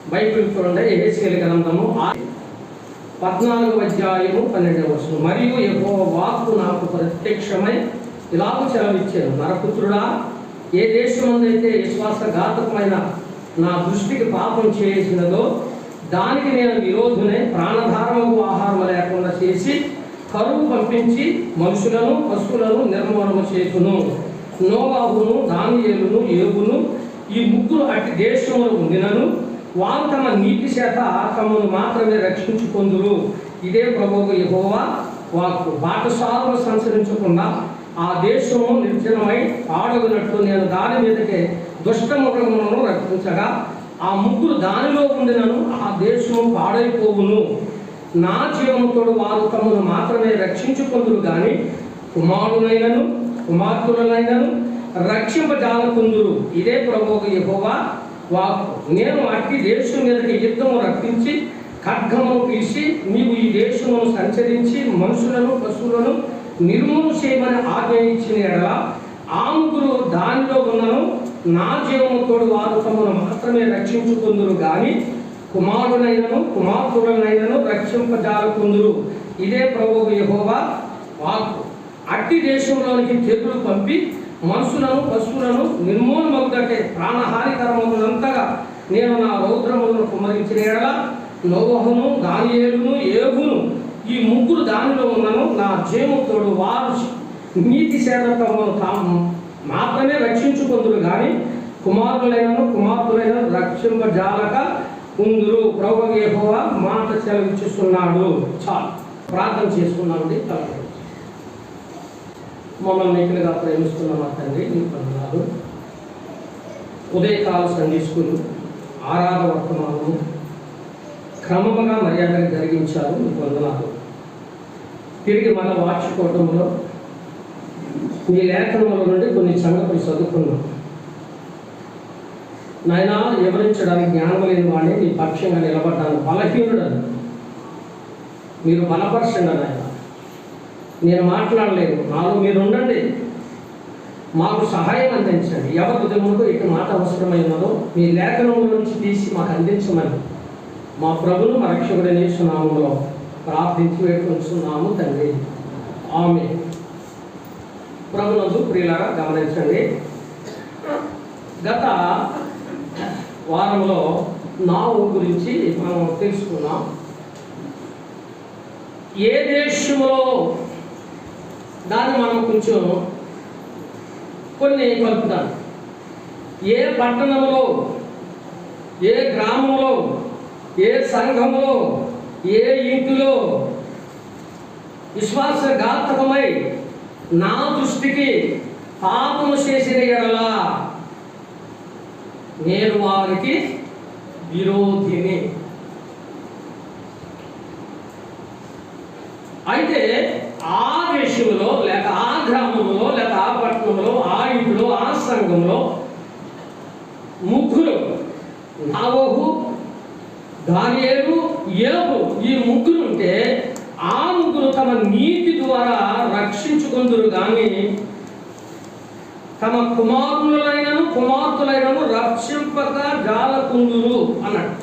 Bible చూడండి, యెహెజ్కేలు గ్రంథము 14వ అధ్యాయము 12వ వచనం. మరియు యెహోవా వాక్కు నాకు ప్రత్యక్షమై ఇలాగ సెలవిచ్చాను, నరపుత్రుడా, ఏ దేశమందైతే విశ్వాసఘాతకమైన నా దృష్టికి పాపం చేసినదో దానికి నేను విరోధునై ప్రాణధారము ఆహారం లేకుండా చేసి కరువు పంపించి మనుషులను పశువులను నిర్మూలన చేసును. నోవాహును, దానియేలును, యోబును ఈ ముగ్గురు అట్టి దేశంలో ఉండినను వారు తమ నీతి చేత తమను మాత్రమే రక్షించుకొందురు. ఇదే ప్రభువు యెహోవా వాక్కు. బాటసారులు సంచరించకుండా ఆ దేశము నిర్జనమై పాడగినట్లు నేను దాని మీదకే దుష్టముఖములను రక్షించగా ఆ ముగ్గురు దానిలో ఉండినను ఆ దేశము పాడైపోవును. నా జీవముతోడు వారు తమను మాత్రమే రక్షించుకొందురు గాని కుమారులైనను కుమార్తెలైనను రక్షింపజాలకుందురు. ఇదే ప్రభువు యెహోవా వాక్కు. నేను అట్టి దేశం మీదకి యుద్ధము రప్పించి ఖడ్గమును పిలిచి నీవు ఈ దేశమును సంచరించి మనుషులను పశువులను నిర్మూలన చేయమని ఆజ్ఞ ఇచ్చిన ఎడల ఆ ముగ్గురు దానిలో ఉన్నను నా జీవముతోడు వారు తమను మాత్రమే రక్షించుకుందురు గాని కుమారులైనను కుమార్తెలైనను రక్షింపజాలకుందురు. ఇదే ప్రభువు యెహోవా వాక్కు. అట్టి దేశంలోనికి తెగులు పంపి మనుషులను పశువులను నిర్మూలమగుటకే ప్రాణహానికరములంతగా నేను నా రౌద్రములను కుమ్మరించిన ఎడల నోవహును, దానియేలును, యోబును ఈ ముగ్గురు దానిలో ఉన్నను నా జీవముతోడు వారు నీతి చేతము తాము మాత్రమే రక్షించుకుందురు కానీ కుమారులైనను కుమార్తెలైనను రక్షింపజాలక ఉందురు. ప్రభువు యెహోవా మాట సెలవిచ్చుచున్నాడు. చాలు, ప్రార్థన చేసుకున్నామండి. మమ్మల్ని మిగిలిగా ప్రేమిస్తున్న మా తండ్రి, నీ వందనాలు. ఉదయకాల సండే స్కూలు ఆరాధన వర్తమానము క్రమముగా మర్యాదగా జరిగించారు. నీ వందనాలు. తిరిగి మన వార్షికోటంలో మీ లేఖనముల నుండి కొన్ని సంగతులు చదువుకున్నాం. నాయన, వివరించడానికి జ్ఞానం లేని వాడిని నీ పక్షంగా నిలబడ్డాను. బలహీనుడను, మీరు బలపరచండి. నాయన, నేను మాట్లాడలేను, నాలో మీరు ఉండండి, మాకు సహాయం అందించండి. ఎవరి హృదయంలో ఇటు మాట అవసరమైనదో మీ లేఖనముల నుంచి తీసి మాకు అందించమని మా ప్రభువును మా రక్షకుడైన యేసు నామములో ప్రార్థించి వేడుకొంచున్నాము తండ్రి, ఆమేన్. ప్రభునందు ప్రియులారా, గమనించండి. గత వారంలో నావు గురించి మనం తెలుసుకున్నాం. ఏ దేశంలో దాన్ని మనం కొంచెం కొన్ని కలుపుతాం. ఏ పట్టణంలో, ఏ గ్రామంలో, ఏ సంఘంలో, ఏ ఇంటిలో విశ్వాసఘాతకమై నా దృష్టికి పాపము చేసిన ఎడల నేను వారికి విరోధిని. అయితే ఆ దేశంలో లేక ఆ గ్రామంలో లేక ఆ పట్టణంలో ఆ ఇంట్లో ఆ సంఘంలో ముగ్గురు, నోవహు, దానియేలు, యోబు ఈ ముగ్గురు ఉంటే ఆ ముగ్గురు తమ నీతి ద్వారా రక్షించుకొందురు కానీ తమ కుమారులైనను కుమార్తెలైనను రక్షింపక జాలకుందురు అన్నాడు.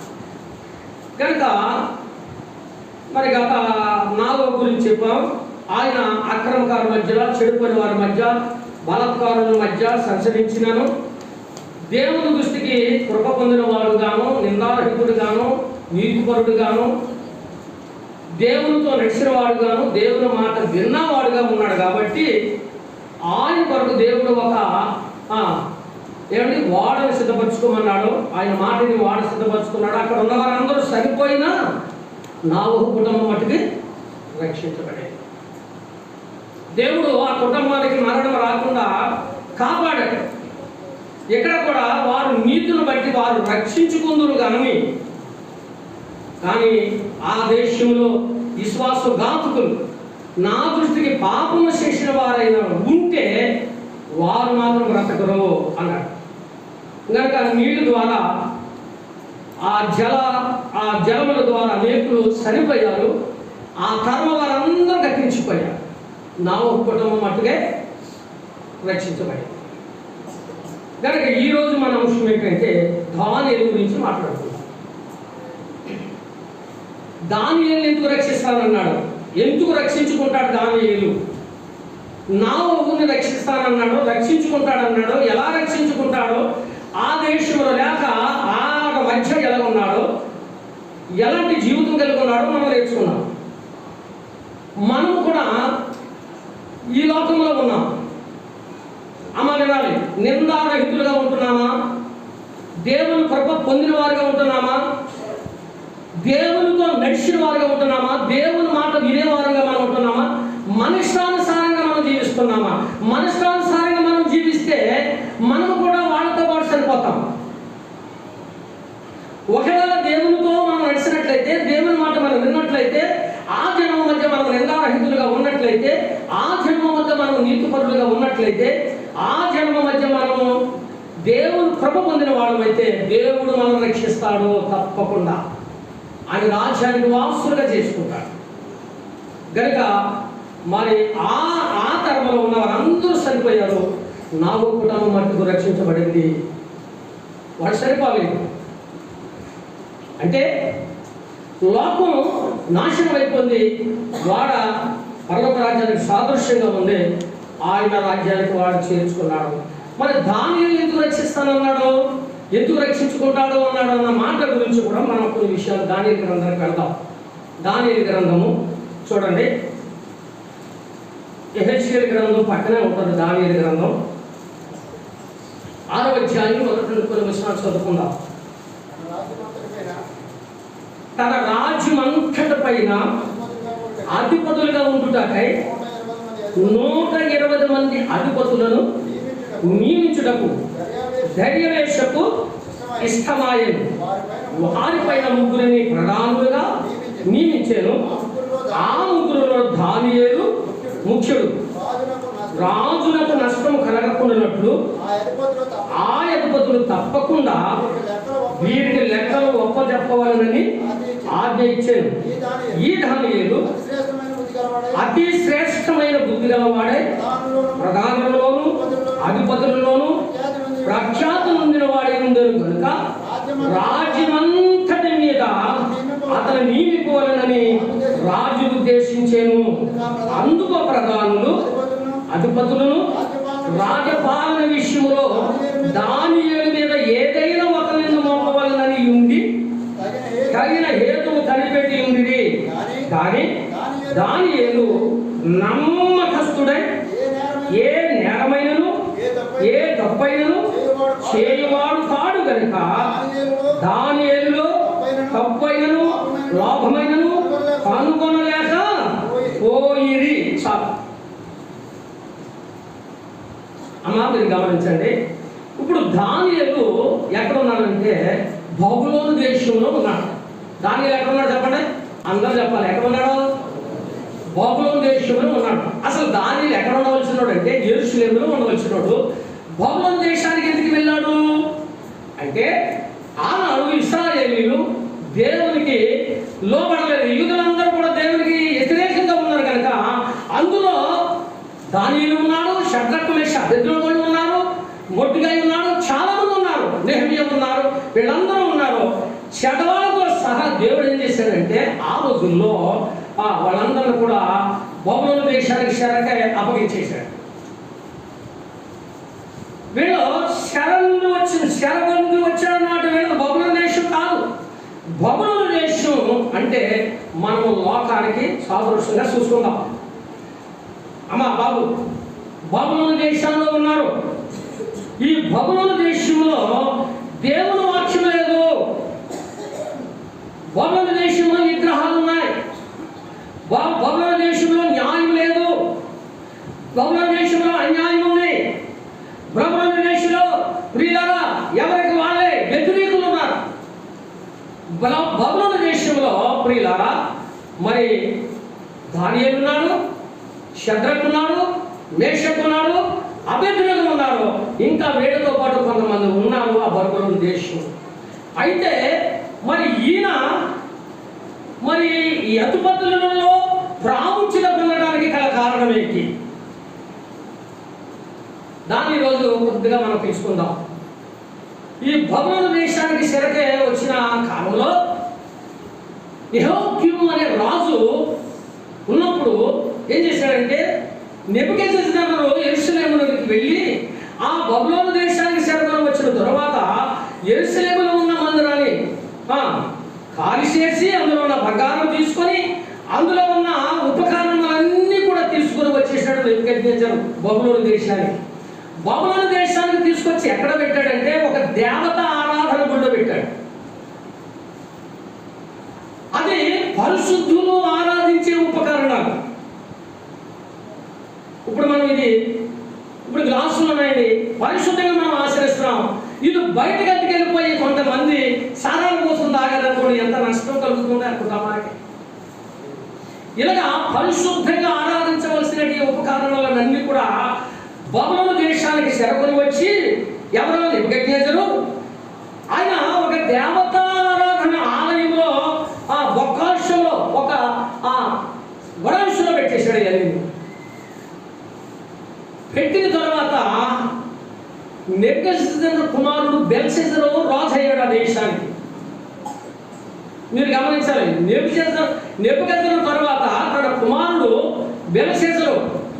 కనుక మరి గత నోవహు గురించి చెప్పాం. ఆయన అక్రమకారుల మధ్య, చెడుపని వారి మధ్య, బలాత్కారుల మధ్య సంచరించినను దేవుని దృష్టికి కృప పొందిన వాడుగాను, నిందారహితుడుగాను, నీతిపరుడుగాను, దేవునితో నడిచిన వాడుగాను, దేవుని మాట విన్నవాడుగా ఉన్నాడు. కాబట్టి ఆయన కొరకు దేవుడు ఒక వాడని సిద్ధపరచుకోమన్నాడు. ఆయన మాటని వాడ సిద్ధపరచుకున్నాడు. అక్కడ ఉన్న వారందరూ సరిపోయినా నోవహు కుటుంబం మట్టుకి రక్షించబడేది. దేవుడు ఆ కుటుంబానికి మరణం రాకుండా కాపాడాడు. ఇక్కడ కూడా వారు నీతిని బట్టి వారు రక్షించుకుందురు కానీ ఆ దేశంలో విశ్వాసఘాతకులు నా దృష్టికి పాపము చేసిన వారైనా ఉంటే వారు మాత్రం బ్రతకరు అన్నాడు. కనుక నీళ్ళ ద్వారా ఆ జలముల ద్వారా అనేకులు చనిపోయారు. ఆ తరం వారందరూ గతించిపోయారు. నోవహు కుటుంబం మట్టుకే రక్షించబడింది. కనుక ఈరోజు మన అంశం ఏంటంటే దానియేలు గురించి మాట్లాడుతున్నాం. దానియేలు ఎందుకు రక్షిస్తానన్నాడు? ఎందుకు రక్షించుకుంటాడు దానియేలు? నావోగుని రక్షిస్తానన్నాడు, రక్షించుకుంటాడన్నాడు. ఎలా రక్షించుకుంటాడో, ఆ దేశంలో లేక ఆ మధ్య ఎలా ఉన్నాడో, ఎలాంటి జీవితం కలిగి ఉన్నాడో మనం నేర్చుకున్నాం. మనం కూడా ఈ లోకంలో ఉన్నాం. అమ్మ వినాలి, నిందారహితులుగా ఉంటున్నామా? దేవుని కృప పొందిన వారిగా ఉంటున్నామా? దేవునితో నడిచిన వారిగా ఉంటున్నామా? దేవుని మాట వినేవారుగా మనం ఉంటున్నామా? మనిష్టానుసారంగా మనం జీవిస్తున్నామా? మనిష్టానుసారంగా మనం జీవిస్తే మనం కూడా వాళ్ళతో పాటు సరిపోతాం. ఒకవేళ దేవునితో మనం నడిచినట్లయితే, దేవుని మాట మనం విన్నట్లయితే, ఆ జన్మ మధ్య మనం నిందారహితులుగా ఉన్నట్లయితే, ఆ జన్మ మధ్య మనం నీతిపరులుగా ఉన్నట్లయితే, ఆ జన్మ మధ్య మనము దేవుని కృప పొందిన వాళ్ళమైతే దేవుడు మనం రక్షిస్తాడు తప్పకుండా. ఆయన రాజ్యానికి వారసులుగా చేసుకుంటాడు. కనుక మరి ఆ తరంలో ఉన్న వారందరూ సరిపోయారు. నాలుగు కుటుంబం మట్టుకు రక్షించబడింది. వాడు సరిపోలేదు. అంటే లోకం నాశనం అయిపోయింది. వాడ పర్వత రాజ్యానికి సాదృశ్యంగా ఉంది. ఆయన రాజ్యానికి వాడు చేర్చుకున్నాడు. మరి దానియేలు ఎందుకు రక్షిస్తానన్నాడు, ఎందుకు రక్షించుకుంటాడు అన్నాడు అన్న మాట గురించి కూడా మనం కొన్ని విషయాలు దానియేలు గ్రంథానికి వెళ్దాం. దానియేలు గ్రంథము చూడండి, యెహెజ్కేలు గ్రంథం పక్కనే ఉంటుంది. దానియేలు గ్రంథం 6వ అధ్యాయం మొదటి నుండి కొన్ని విషయాలు చదువుకుందాం. తన రాజ్యమంతటి పైన అధిపతులుగా ఉండుటకై 120 మంది అధిపతులను నియమించుటకు దర్యావేషకు ఇష్టమాయెను. వారిపైన 3 ప్రధానులుగా నియమించాను. ఆ 3లో దానియేలు ముఖ్యుడు. రాజులకు నష్టం కలగకుండానట్లు ఆ అధిపతులు తప్పకుండా వీరికి లెక్కలు ఒప్పజెప్పవాలని ఆజ్ఞ ఇచ్చాను. ఈ దానియేలు అతి శ్రేష్టమైన బుద్ధి గలవాడే, ప్రధానులలోను అధిపతులలోను ప్రఖ్యాతి నొందిన వాడే ఉండేను కనుక రాజ్యమంతటి మీద అతను నియమిపోవాలని రాజు ఉద్దేశించాను. అందుకు ప్రధానులు అధిపతులను రాజపాలన విషయంలో దానియేలు మీద ఏదైనా ఒక నింద మోపవాలని ఉండి తగిన హేతువు కనిపెట్టి ఉంది. కానీ దానియేలు నమ్మకస్తుడై ఏ నేరమైనను ఏ తప్పైనను చేయవాడు కాడు గనుక దానియేలులో తప్పైనను లాభమైనను కనుగొనలేక పోయిరి. చాలు అమ్మా, మీరు గమనించండి. ఇప్పుడు దానియేలు ఎక్కడ ఉన్నాడంటే బబులోను దేశంలో ఉన్నాడు. దానియేలు ఎక్కడ ఉన్నాడు చెప్పండి, అందరూ చెప్పాలి. ఎక్కడ ఉన్నాడు? బబులోను దేశంలో ఉన్నాడు. అసలు దానియేలు ఎక్కడ ఉండవలసినాడు అంటే యెరూషలేములో ఉండవలసినాడు. బబులోను దేశానికి ఎందుకు వెళ్ళాడు అంటే ఆనాడు ఇశ్రాయేలీయులు దేవునికి లోబడలేదు. యూదులందరూ కూడా దేవునికి వ్యతిరేకంగా ఉన్నారు కనుక అందులో దానియేలు ఉన్నాడు, షద్రకు మెషకు అబేద్నెగోలు ఉన్నారు, మొర్దెకై ఉన్నాడు, చాలా మంది ఉన్నారు, నెహెమ్యా ఉన్నారు. వీళ్ళందరూ ఉన్నారు. చెడ్డవాళ్ళతో సహా దేవుడు ఏం చేశాడంటే ఆ రోజుల్లో వాళ్ళందరూ కూడా బబులోను దేశానికి చెరకై అప్పగించేశాడు. వీళ్ళు శరబందు వచ్చారన్నమాట. వీళ్ళు బబులోను దేశం కాదు. బబులోను దేశం అంటే మనము లోకానికి సాదృశ్యంగా చూసుకుందాం. అమ్మా బాబు, బబులోను దేశంలో ఉన్నారు. ఈ బబులోను దేశంలో దేవుని వాక్యం లేదు. బబులోను దేశంలో విగ్రహాలు ఉన్నాయి. బబులోను దేశంలో న్యాయం లేదు. బబులోను దేశంలో అన్యాయం ఉంది. బబులోను దేశంలో ప్రియులారా ఎవరికి వాళ్ళే వ్యతిరేకులు ఉన్నారు. బబులోను దేశంలో ప్రియులారా మరి దానియేలు ఉన్నాడు, షద్రకు ఉన్నాడు, మేషకు ఉన్నాడు, అబేద్నెగో ఉన్నారు. ఇంకా వీళ్ళతో పాటు కొంతమంది ఉన్నారు ఆ బబులోను దేశం. అయితే మరి ఈయన మరి ఈ అధిపతులలో ప్రాముఖ్యత పొందడానికి గల కారణం ఏంటి? దాన్ని ఈరోజు కొద్దిగా మనం తెలుసుకుందాం. ఈ బబులోను దేశానికి చెరకే వచ్చిన కాలంలో యెహోయాకీము నెబుకద్నెజరు యెరూషలేములోకి వెళ్ళి ఆ బబులోను దేశానికి చెరగొని వచ్చిన తర్వాత యెరూషలేములో ఉన్న మందిరాన్ని ఖాళీ చేసి అందులో ఉన్న బంగారం తీసుకొని అందులో ఉన్న ఉపకరణాలన్నీ కూడా తీసుకుని వచ్చేసాడు నెబుకద్నెజరు బబులోను దేశానికి. బబులోను దేశానికి తీసుకొచ్చి ఎక్కడ పెట్టాడంటే ఒక దేవత ఆరాధన గుడిలో పెట్టాడు. అది పరిశుద్ధులు ఆరాధించే ఉపకరణాలు. ఇప్పుడు గ్లాసులు ఉన్నాయండి, పరిశుద్ధంగా మనం ఆచరిస్తున్నాం. ఇది బయటకు అట్టుకెళ్ళిపోయి కొంతమంది సారాలు కోసం తాగారనుకోండి, ఎంత నష్టం కలుగుతుంది ఆ కుటుంబానికి. ఇలాగా పరిశుద్ధంగా ఆరాధించవలసిన ఉపకరణాలన్నీ కూడా బబులోను దేశానికి చెరకొని వచ్చి ఎవరో నెబుకద్నెజరు ఆయన ఒక దేవతారాధన ఆలయంలో ఆ బొక్కాంశంలో ఒక గొడవంశంలో పెట్టేశాడు. ఇవన్నీ పెట్టిన తర్వాత నెబుకద్నెజరు కుమారుడు బెల్షస్సరు రాజు అయ్యాడు ఆ దేశానికి. మీరు గమనించాలి, నెబుకద్నెజరు తర్వాత తన కుమారుడు బెల్షస్సరు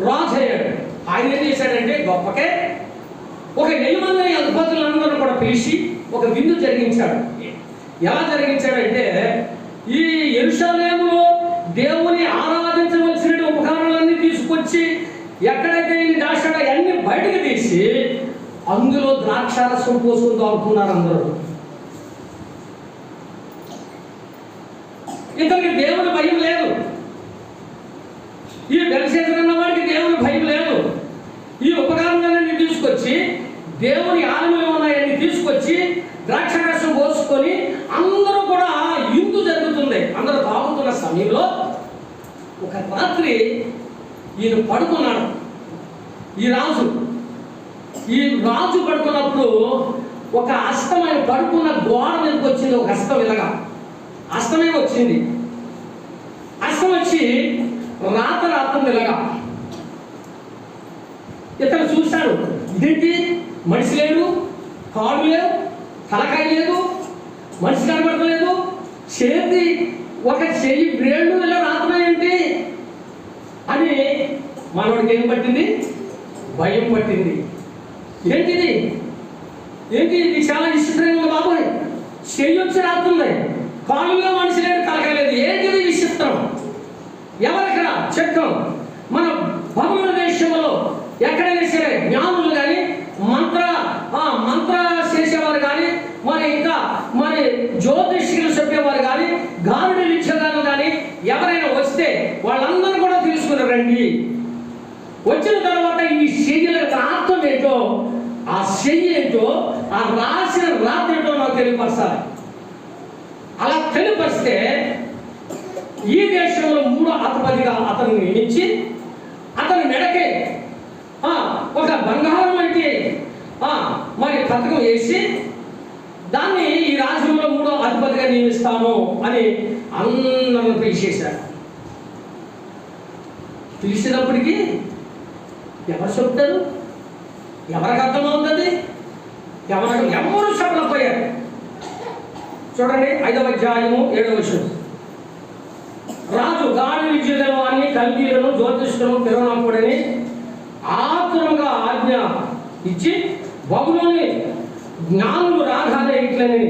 రాజు అయ్యాడు. ఆయన ఏం చేశాడంటే గొప్పకే ఒక 1000 మంది అధిపతులందరూ కూడా పిలిచి ఒక విందు జరిగించాడు. ఎలా జరిగించాడంటే ఈ యెరూషలేములో దేవుని ఆరాధించవలసిన ఉపకరణాలన్నీ తీసుకొచ్చి ఎక్కడైతే దాచాడో అన్ని బయటకు తీసి అందులో ద్రాక్షారసం పోసుకుని తాగుతున్నారు అందరూ. ఇతనికి దేవుని భయం లేదు. ఈ బెల్షస్సరు అన్న వాడికి దేవుని భయం లేదు. ఈ ఉపకరణాలన్నీ తీసుకొచ్చి దేవుని ఆలయంలో ఉన్నాయన్నీ తీసుకొచ్చి ద్రాక్షారసం పోసుకొని అందరూ కూడా ఇందు జరుగుతుంది. అందరూ తాగుతున్న సమయంలో ఒక రాత్రి ఈయన పడుకున్నాడు. ఈ రాజు పడుకున్నప్పుడు ఒక అస్తమైన పడుకున్న గోడ మీదకి వచ్చింది. ఒక అస్తం ఇలాగా అస్తమే వచ్చింది. అస్తం వచ్చి రాత్రి ఇలాగా ఇతను చూశాడు. ఇదేంటి, మనిషి లేడు, కాడు లేవు, తలకాయ లేదు, మనిషి కనబడలేదు, ఒక చెయ్యి బ్రేళ్ళు ఇలా రాత్రమేంటి అని మనోడికి ఏం పట్టింది? భయం పట్టింది. ఏంటిది, ఇది చాలా విచిత్రంగా ఉంది బాబోయ్, చెయ్యి వచ్చి రాత్రుంది, కాళ్ళులో మనిషి లేడు, తలకాయ లేదు, ఏంటిది విచిత్రం? ఎవరిక్కడ చెక్కం? మన బబులోను దేశంలో ఎక్కడైనా సరే జ్ఞానులు కానీ మంత్ర చేసేవారు కానీ మరి జ్యోతిష్యులు చెప్పేవారు కానీ గారుడులు ఇచ్చేవారు కానీ ఎవరైనా వస్తే వాళ్ళందరూ కూడా తీసుకుని రండి. వచ్చిన తర్వాత ఈ చెయ్యిల అర్థం ఏంటో, ఆ చెయ్యి ఏంటో, ఆ రాసిన రాత్రి ఏంటో నాకు తెలియపరచాలి. అలా తెలియపరిస్తే ఈ దేశంలో 3వ అధిపతిగా అతను నియమించి అతని మెడకే ఒక బంగారం వంటి మరి పథకం వేసి దాన్ని ఈ రాజ్యంలో 3వ అధిపతిగా నియమిస్తాము అని అందరూ పిలిచేశారు. పిలిచినప్పటికీ ఎవరు చెప్తారు? ఎవరికి అర్థమవుతుంది? ఎవరు చెప్పలేకపోయారు. చూడండి 5వ అధ్యాయము 7వ వచనం. రాజు గాడి విద్యులను అన్ని కల్దీలను జ్యోతిష్కులను పిలవనప్పుడని ఆతురముగా ఆజ్ఞ ఇచ్చి బబులోని జ్ఞానులు రాగానే ఇట్లని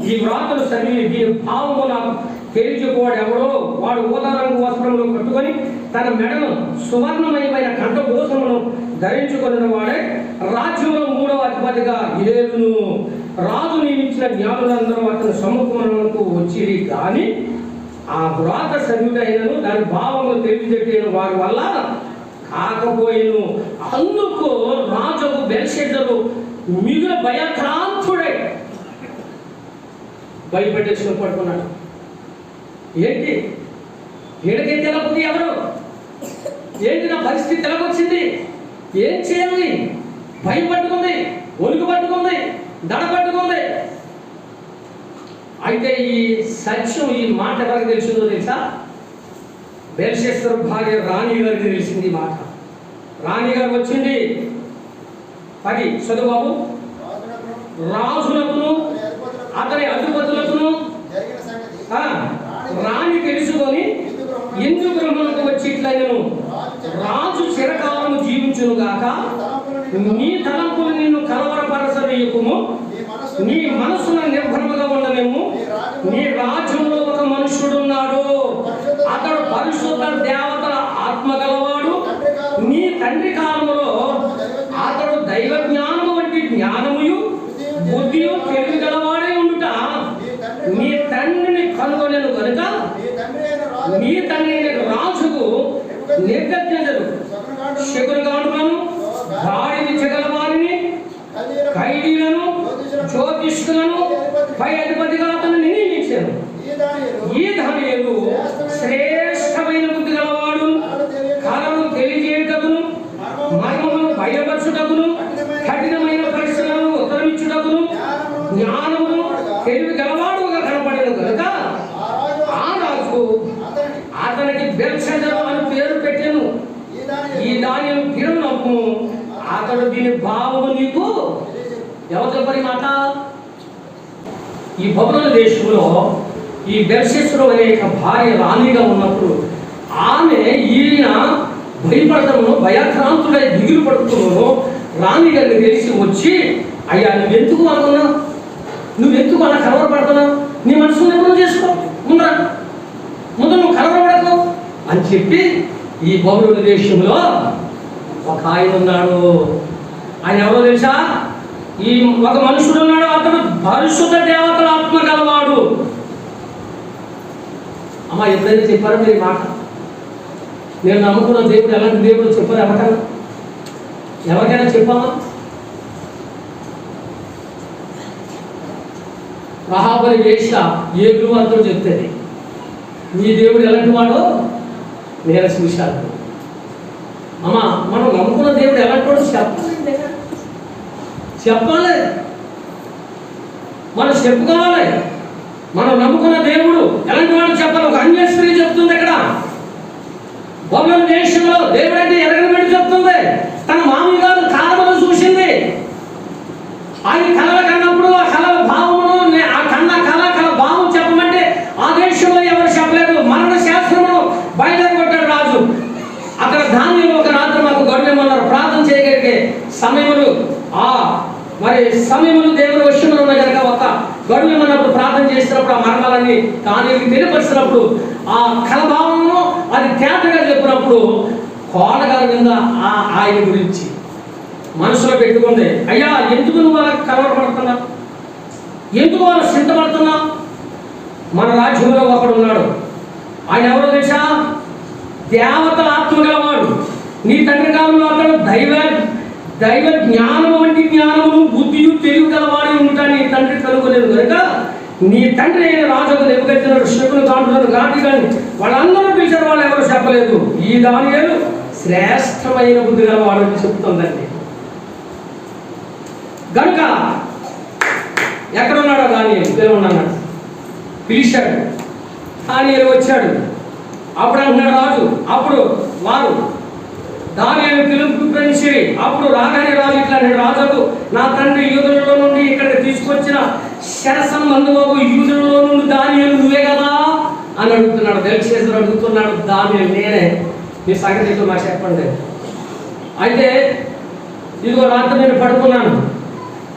ఈ వ్రాతలు చదివి దీని భావము నాకు తెలియకపోవాడు ఎవడో వాడు ఊదారంగు వస్త్రములు కట్టుకొని తన మెడను సువర్ణమయమైన కంఠకోసమును ధరించుకున్న వాడే రాజ్యంలో 3వ అధిపతిగా ఏలును. రాజు నియమించిన జ్ఞానులందరూ అతని సముఖమునకు వచ్చిరి కానీ ఆ వ్రాత చదివినను దాని భావము తెలియజెట్టిన వారి వల్ల కాకపోయిను. అందుకు రాజుకు బెల్షస్సరు మిగుల భయక్రాంతుడై భయపెట్టేసుకుని పడుకున్నాడు. ఏంటి, ఏడకైతే ఎలా ఉంది, ఎవరు ఏంటి, నా పరిస్థితి ఎలాగొచ్చింది, ఏం చేయాలి? భయం పట్టుకుంది, ఒలుగు పట్టుకుంది, దడ పట్టుకుంది. అయితే ఈ సత్యం, ఈ మాట ఎవరికి తెలిసిందో తెలుసా? బెల్షస్సరు భార్య రాణి గారికి తెలిసింది ఈ మాట. రాణి గారు వచ్చింది 10 చదువు. రాజులకును అతని అధిపతులకును రాణి తెలుసుకొని ఇందు గృహములకు వచ్చి ఇట్లైనను రాజు చిరకాలము కలుగుచునుగాక. నీ తలంపులు నిన్ను కలవరపరచనీయకుము. నీ మనసున నిర్భరముగా ఉండనేము. నీ రాజ్యంలో ఒక మనుషుడున్నాడు, అతడు పరిశుద్ధ దేవతల ఆత్మ గలవాడు. నీ తండ్రి కాలంలో అతడు దైవ జ్ఞానము వంటి జ్ఞానముయు బుద్ధియు తెలివి గలవాడే ఉండుట నీ తండ్రిని కనుగొనెను గనుక నీ తండ్రి రాజుకు నిర్గజ్ఞతలు శకునగాండులను గాడిదించగల వారిని ఖైదీలను జ్యోతిష్కులను పై అధిపతిగా అతను నియమించాను. ఈ దానియేలు శ్రేష్టమైన బుద్ధి గలవాడు, కలలు తెలియజేయుటకును మర్మమును బయలుపరచుటకును కఠినమైన పరిశ్రమలను ఉత్తరమిచ్చుటకును జ్ఞానమును తెలివి గలవాడుగా కనపడను కనుక ఆ రాజు అతనికి బెల్షస్సరు అని పేరు పెట్టెను. ఈ దానియేలు కిరణము అతడు దీని భావము నీకు ఎవరు చెప్పని మాట. ఈ బబులోను దేశంలో ఈ బెల్షస్సరు అనే భార్య రాణిగా ఉన్నప్పుడు ఆమె ఈయన భయపడటము భయాక్రాంతుడై దిగులు పడుతున్నాను రాణి గారిని తెలిసి వచ్చి, అయ్యా నువ్వెందుకు అనుకున్నావు, నువ్వెందుకు అలా కలవరపడుతున్నావు, నీ మనసును ఎప్పుడు చేసుకో, ముందు నువ్వు కలవరపడకు అని చెప్పి ఈ బబులోను దేశంలో ఒక ఆయన ఉన్నాడు. ఆయన ఎవరో తెలుసా? ఈ ఒక మనుషుడు ఉన్నాడు, అతడు పరిశుద్ధ దేవతల ఆత్మ గలవాడు. అమ్మ ఎప్పుడైనా చెప్పారు మీరు మాట? నేను నమ్ముకున్న దేవుడు ఎలాంటి దేవుడు చెప్పారు ఎవరికైనా చెప్పామా? రహాబలి వేష ఏ గురువారితో చెప్తుంది నీ దేవుడు ఎలాంటి వాడో నేను చూశాను. అమ్మ మనం నమ్ముకున్న దేవుడు ఎలాంటి వాడు చెప్పాలి, మనం చెప్పుకోవాలి. మనం నమ్ముకున్న దేవుడు ఎలాంటి వాడు చెప్పాలి. ఒక అన్య స్త్రీ చెప్తుంది ఇక్కడ బబులోను దేశంలో దేవుడు అంటే ఎరగబెట్టి చెప్తుంది. తన మామయ్య గారు కళలను చూసింది. ఆయన కళలు కన్నప్పుడు ఆ కళల భావమును ఆ కళ భావం చెప్పమంటే ఆ దేశంలో ఎవరు చెప్పలేదు. మరణ శాస్త్రమును బయలుదేరగొట్టాడు రాజు. అక్కడ ధాన్యం ఒక రాత్రి మాకు గొడవమన్నారు. ప్రార్థన చేయగలిగే సమయములు మరి సమయములు దేవుని వశంలో ఉన్నాయి కనుక ఒక గొడవమన్నప్పుడు ప్రార్థన చేసినప్పుడు ఆ మరణాలన్నీ దానికి తెలియపరిచినప్పుడు ఆ కలభావము అది తేటగా చెప్పినప్పుడు కోడగారి మీద ఆయన గురించి మనసులో పెట్టుకుంది. అయ్యా ఎందుకు నువ్వు అలా కలవరపడుతున్నా, ఎందుకు వాళ్ళు చింతపడుతున్నా? మన రాజ్యంలో ఒకడు ఉన్నాడు. ఆయన ఎవరో తెలుసా? దేవతల ఆత్మ గలవాడు. నీ తండ్రి కాలంలో అతడు దైవ జ్ఞానము వంటి జ్ఞానమును బుద్ధియు తెలివి గలవాడి ఉంటా నీ తండ్రి కనుగొలేదు కనుక నీ తండ్రి అయిన రాజుకు నెబుకద్నెజరు శకును గాండులను గాండి కానీ వాళ్ళందరూ పిలిచారు, వాళ్ళు ఎవరు చెప్పలేదు. ఈ దానియేలు శ్రేష్టమైన బుద్ధి గలవాడు అని చెప్తుందండి. కనుక ఎక్కడున్నాడో దానియేలు పిలవన్నాడు, పిలిచాడు. దానియేలు వచ్చాడు. అప్పుడు అంటున్నాడు రాజు. అప్పుడు వారు దానియేలు పిలిపించి అప్పుడు రాగానే రాజు ఇట్లా నేను రాజుకు నా తండ్రి యూదులలో నుండి ఇక్కడికి తీసుకొచ్చిన శరసంబంధువు యూదులలో నుండి దానియేలు నువ్వే కదా అని అడుగుతున్నాడు. బెల్షస్సరు అడుగుతున్నాడు, దానియేలు నేనే, మీ సంగతితో మాకు చెప్పండి. అయితే ఇదిగో రాత్రి నేను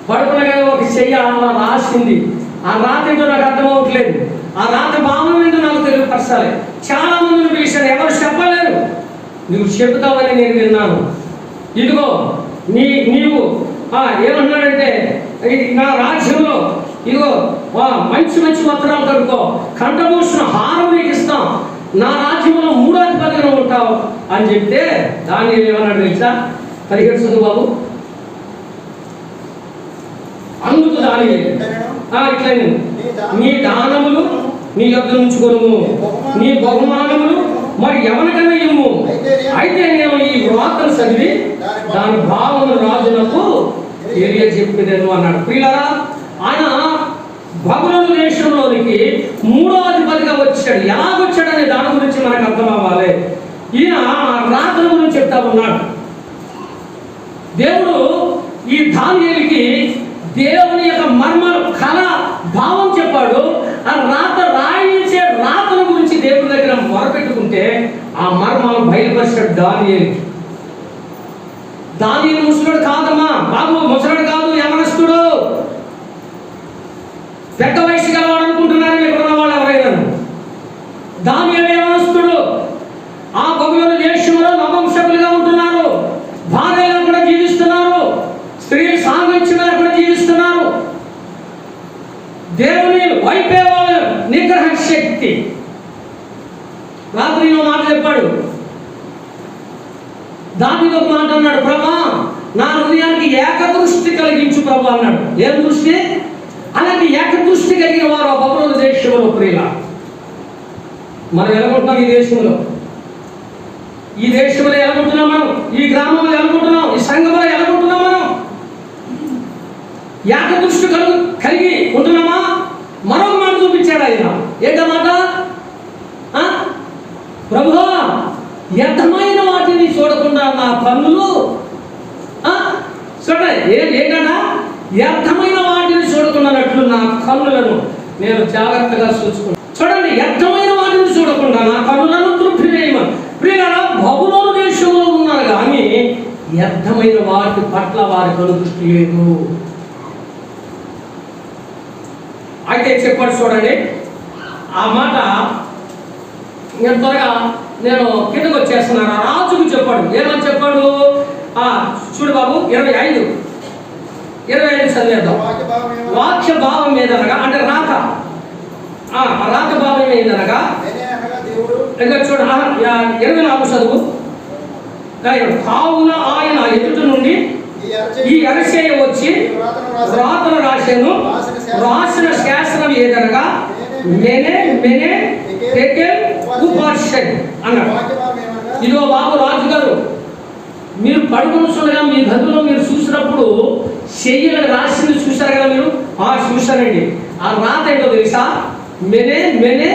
పడుకునగానే ఒక చెయ్యి అలా రాసింది. ఆ రాత్రి ఏంటో నాకు అర్థమవట్లేదు. ఆ రాత్రి భావం ఏంటో నాకు తెలియపరచాలి. చాలా మందిని పిలిచాను, ఎవరు చెప్పలేరు. నువ్వు చెబుతావని నేను విన్నాను. ఇదిగో నీవు ఏమన్నాడంటే నా రాజ్యంలో ఇదిగో మంచి వస్త్రాలు కడుకో, కంఠభూషణ హారం నీకు ఇస్తాం, నా రాజ్యంలో 3వ అధిపతిగా ఉంటావు అని చెప్తే దానియేలు ఏమన్నాడు తెలుసా? 17 బాబు. అందుకు దానియేలు ఇట్లా నీ దానములు నీ యొద్ద ఉంచుకొను, నీ బహుమానములు మరి ఎవరికైనా ఇమ్ము. అయితే నేను ఈ వార్తను చదివి దాని భావమును రాజునకు తెలియజెప్పెదను అన్నాడు. ప్రియులారా, ఆయన బబులోను దేశంలోనికి 3వ అధిపతిగా వచ్చాడు. ఎలాగొచ్చాడనే దాని గురించి మనకు అర్థం అవ్వాలి. ఈయన రాజుల గురించి చెప్తా ఉన్నాడు. దేవుడు ఈ దానియేలుకి దేవుని యొక్క మర్మాలు కళ భావం చెప్పాడు. ఆ రాత రాయించే రాతల గురించి దేవుని దగ్గర మొరపెట్టుకుంటే ఆ మర్మాలు బయలుపరిచాడు దానియేలుకి. దానియేలు ముసలుడు కాదమ్మా బాబు, ముసలుడు కాదు, యవనస్తుడు. పెద్ద వయసు గలవాడు అనుకుంటున్నారు ఇక్కడ ఉన్న వాళ్ళు ఎవరైనా. దానియేలు యవనస్తుడు. ఆ బబులోను దేశంలో నపుంసకులుగా ఉంటున్నారు, భార్యగా కూడా జీవిస్తున్నారు, స్త్రీలు సాంగత్యంగా కూడా జీవిస్తున్నారు. దేవుని వైపే వాళ్ళ నిగ్రహ శక్తి. రాత్రి మాట చెప్పాడు, దానితో ఒక మాట అన్నాడు, ప్రభా నా హృదయానికి ఏకదృష్టి కలిగించు ప్రభు అన్నాడు. ఏం దృష్టి? అలాంటి ఏకదృష్టి కలిగిన వారు ఆ బబులోను దేశంలో ప్రియుల. మనం ఎలాగుంటున్నాం ఈ దేశంలో? ఈ దేశంలో ఎలాగుంటున్నాం మనం? ఈ గ్రామంలో ఎలాగుంటున్నాం? ఈ సంఘంలో ఎలాగుంటున్నాం మనం? ఏకదృష్టి కలిగి ఉంటున్నామా? మరొక మాట చూపించాడు ఆయన. ఏంటన్నమాట? ప్రభువా వ్యర్థమైన వాటిని చూడకుండా నా కన్నులు చూడండి. ఏంటన్నా? వ్యర్థమైన వాటిని చూడకున్నట్లు నా కన్నులను నేను జాగ్రత్తగా చూసుకున్నాను. చూడండి, వ్యర్థమైన వాటిని చూడకుండా నా కన్నులను తృప్తి చేయమని. ప్రియులారా, బబులోను దేశంలో ఉన్నారు కానీ వ్యర్థమైన వాటి పట్ల వారి కనుదృష్టి లేదు. అయితే చెప్పాడు చూడండి ఆ మాట. నేను త్వరగా నేను కిందకు వచ్చేస్తున్నాను. రాజుకు చెప్పాడు. ఏమని చెప్పాడు? చూడు బాబు, 25 చదివేద్దాం. వాక్య భావం ఏదనగా, అంటే రాక భావం ఏదనగా, ఇంకా చూడు 24 చదువు. కావున ఆయన ఎదుట నుండి ఈ అరసేయ వచ్చి వ్రాతను రాసిన శాస్త్రం ఏదనగా మెనే టెకెల్ ఉపార్షడ్ అన్నాడు. ఇదిగో బాబు రాజుగారు, మీరు పడుకుని చూడగా మీ గదిలో మీరు చూసినప్పుడు చెయ్యలు రాసింది చూశారు కదా మీరు? చూశారండి. ఆ రాత ఏంటో తెలుసా? మెనే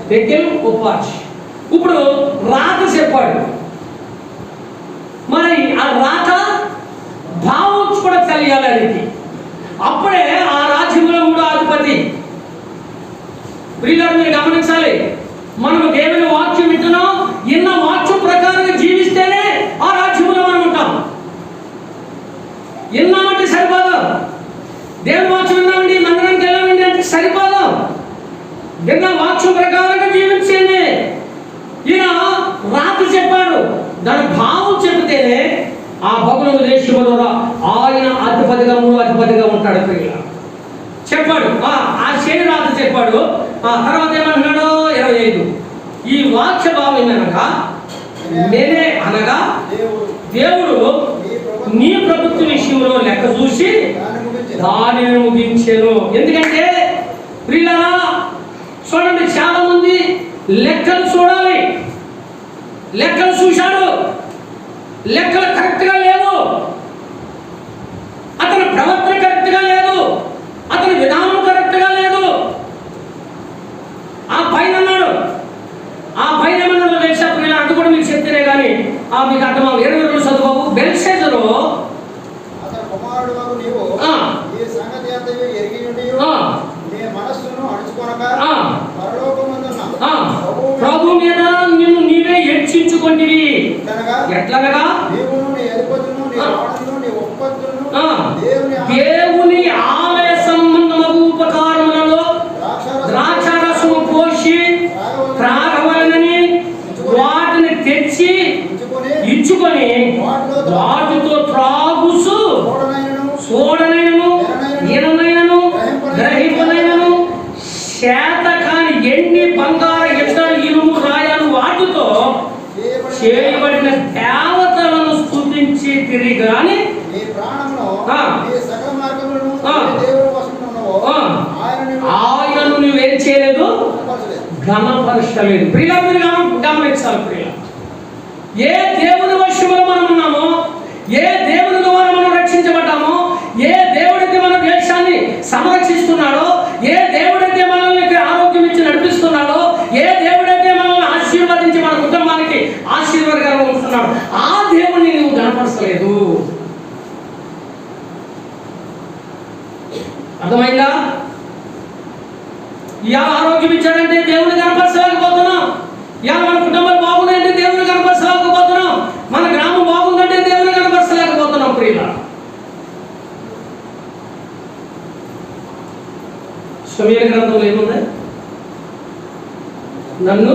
టెకెల్ ఉపార్ష్. ఇప్పుడు రాత చెప్పాడు, మరి ఆ రాత భావం కూడా తెలియాలి. అప్పుడే ఆ రాజ్యంలో 3వ అధిపతి. ప్రియులారా, మీరు గమనించాలి, మనం దేవుని వాక్యం వింటున్నాం, ఇన్న వాక్యం ప్రకారంగా జీవిస్తేనే ఆ రాజ్యంలో మనం ఉంటాం. విన్నామంటే సరిపోదు. దేవుని వాక్యం విన్నామండి, మందిరానికి వెళ్ళామండి అంటే సరిపోదు. విన్న వాక్యం ప్రకారంగా జీవించేనే. ఈయన రాత్రి చెప్పాడు, దాని భావం చెబితేనే ఆ బబులోను దేశంలో ఆయన అధిపతిగా 3వ అధిపతిగా ఉంటాడు. ప్రియులారా చెప్పాడు. ఆ శరీరాత చెప్పాడు. తర్వాత ఏమన్నాడు? 25 ఈ వాక్య భావం ఏమనగా నేనే అనగా దేవుడు నీ ప్రభుత్వ విషయంలో లెక్క చూసి దానిని ముగించెను. ఎందుకంటే ప్రియులారా చూడండి, చాలా మంది లెక్కలు చూడాలి. లెక్కలు చూశాడు, లెక్కలు కరెక్ట్గా లేవు, అతని ప్రవర్తన కరెక్ట్గా లేదు, అతని విధానం కరెక్ట్గా లేదు. ఆ పైన అన్నాడు, ఆ పైన ఏమన్నాడు తెలుసా ప్రియులారా? అది కూడా మీకు చెప్తేనే కానీ మీకు అర్థం. 22 చదువు. బెల్షెజరు ప్రభు మీద నిన్ను నీవే హెచ్చించుకొంటివి. ఎట్లనగా దేవుని ఆలయ సంబంధము ఉపకారములలో ద్రాక్షారసము పోసి త్రాగవలనని వాటిని తెచ్చి ఇచ్చుకొని వాటితో త్రాగుసు చూడనైనను ఈననైనను గ్రహింపనైనను శాత కాని ఎన్ని బంగారు ఇత్తడి ఇనుము రాయలు వాటితో చేయబడిన దేవతలను స్తుతించి తిరిగాని ఆయనను నువ్వేం చేయలేదు, ఘనపరచలేదు. ప్రియుల మీరు గమనించాలి. ప్రియుల, ఏ దేవుని వశములో మనం ఉన్నామో, ఏ దేవుని ద్వారా మనం రక్షించబడ్డామో, ఏ దేవుడైతే మన దేశాన్ని సంరక్షిస్తున్నాడో, ఏ దేవుడైతే మనల్ని ఆరోగ్యం ఇచ్చి నడిపిస్తున్నాడో, ఏ దేవుడైతే మనల్ని ఆశీర్వదించి మన కుటుంబానికి ఆశీర్వాదకరంగా ఉంటున్నాడు, ఆ దేవుని నువ్వు గణపరచలేదు. అర్థమైందా? ఇవాళ ఆరోగ్యం ఇచ్చాడంటే దేవుని కనపరచలేకపోతున్నాం. ఇవాళ మన కుటుంబాలు బాగున్నాయంటే దేవుని కనపరచలేకపోతున్నాం. మన గ్రామం బాగుందంటే దేవుని కనపరచలేకపోతున్నాం. నన్ను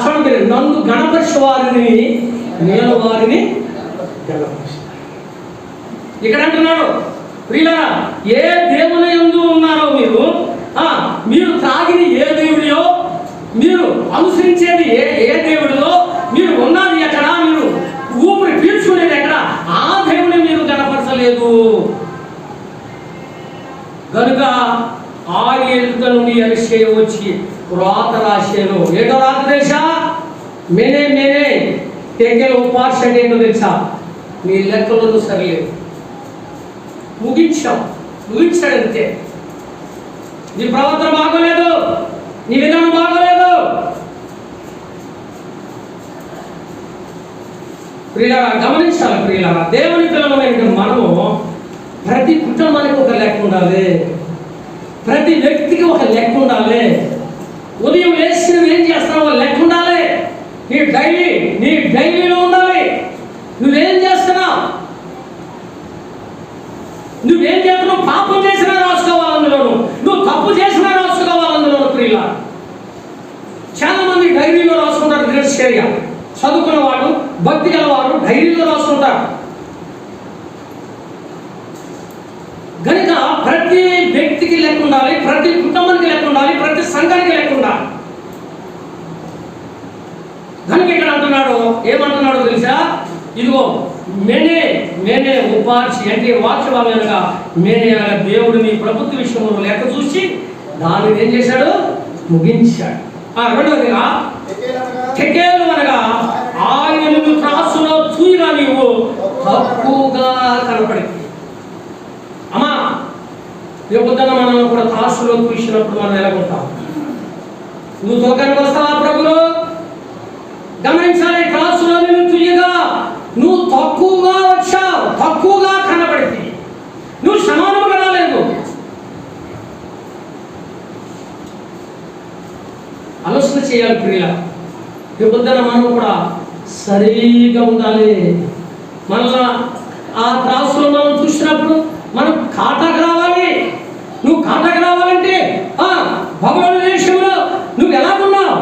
చూడండి, నన్ను గణపరిచే వారిని నేను వారిని గణపరుస్తాను. ఇక్కడ అంటున్నాడు, ప్రియులారా, ఏ దేవుని యందు ఉన్నారో మీరు త్రాగిన ఏ దేవుడియో, మీరు అనుసరించేది ఏ దేవుడిలో, మీరు ఉన్నది ఎక్కడ, మీరు ఊపిరి పీల్చుకునేది ఎక్కడ, ఆ దేవుని మీరు గణపరచలేదు. కనుక ఆయన నుండి అరిషే వచ్చి రాత రాశాను. ఏదో రాత తెలుసా? మేనే తెగల ఉపాస అంటే ఏంటో తెలుసా? మీ లెక్కలను సరిలేదు, ముగించాడంతే. నీ ప్రవర్తన బాగోలేదు, నీ విధానం బాగోలేదు. ప్రియులారా, గమనించాలి ప్రియులారా, దేవుని పిల్లలమైన మనము ప్రతి కుటుంబానికి ఒక లెక్క ఉండాలి, ప్రతి వ్యక్తికి ఒక లెక్క ఉండాలి. ఉదయం వేసి నువ్వు ఏం చేస్తున్నావు లెక్క ఉండాలి. నీ డైరీలో ఉండాలి. నువ్వేం చేస్తున్నావు, నువ్వేం చేస్తున్నావు, పాపం చేసినా రాసుకోవాలి అందులోను, నువ్వు తప్పు చేసినా రాసుకోవాలి అందులోను. ప్రియుల, చాలా మంది డైరీలో రాసుకుంటారు. దినచర్య చదువుకున్న వాడు, భక్తి గలవాడు డైరీలో రాసుకుంటారు. కనుక ప్రతి వ్యక్తికి లెక్క ఉండాలి, ప్రతి కుటుంబానికి లెక్క ఉండాలి, ప్రతి సంఘానికి లెక్క ఉండాలి. కనుక ఇక్కడ అంటున్నాడు, ఏమంటున్నాడో తెలుసా? ఇదిగో మేనే ఉపార్చి అంటే వాక్యభావం అనగా మేనే అనగా దేవుడు నీ ప్రభుత్వ విషయంలో లెక్క చూసి దానిని ఏం చేశాడు? ముగించాడు. రెండవదిగా టెకేలు అనగా ఆయన నిన్ను త్రాసులో చూయిగా నీవు తక్కువగా కనపడింది. అమ్మా, రేపొద్దున మనం కూడా త్రాసులో చూసినప్పుడు మనం ఎలాగుంటాం? నువ్వు తోకనికి వస్తావా ప్రభులో? గమనించాలి, త్రాసులో నిన్ను చూయగా నువ్వు తక్కువగా వచ్చావు, తక్కువగా కనబడింది, నువ్వు సమానముగా రాలేదు. ఆలోచన చేయాలి ప్రియుల, రేపొద్దున మనం కూడా సరిగా ఉండాలి. మళ్ళా ఆ త్రాసులో మనం చూసినప్పుడు మనం కాటాకు రావాలి. నువ్వు కాటాకు రావాలంటే భగవాన్ దేశంలో నువ్వు ఎలాగున్నావు,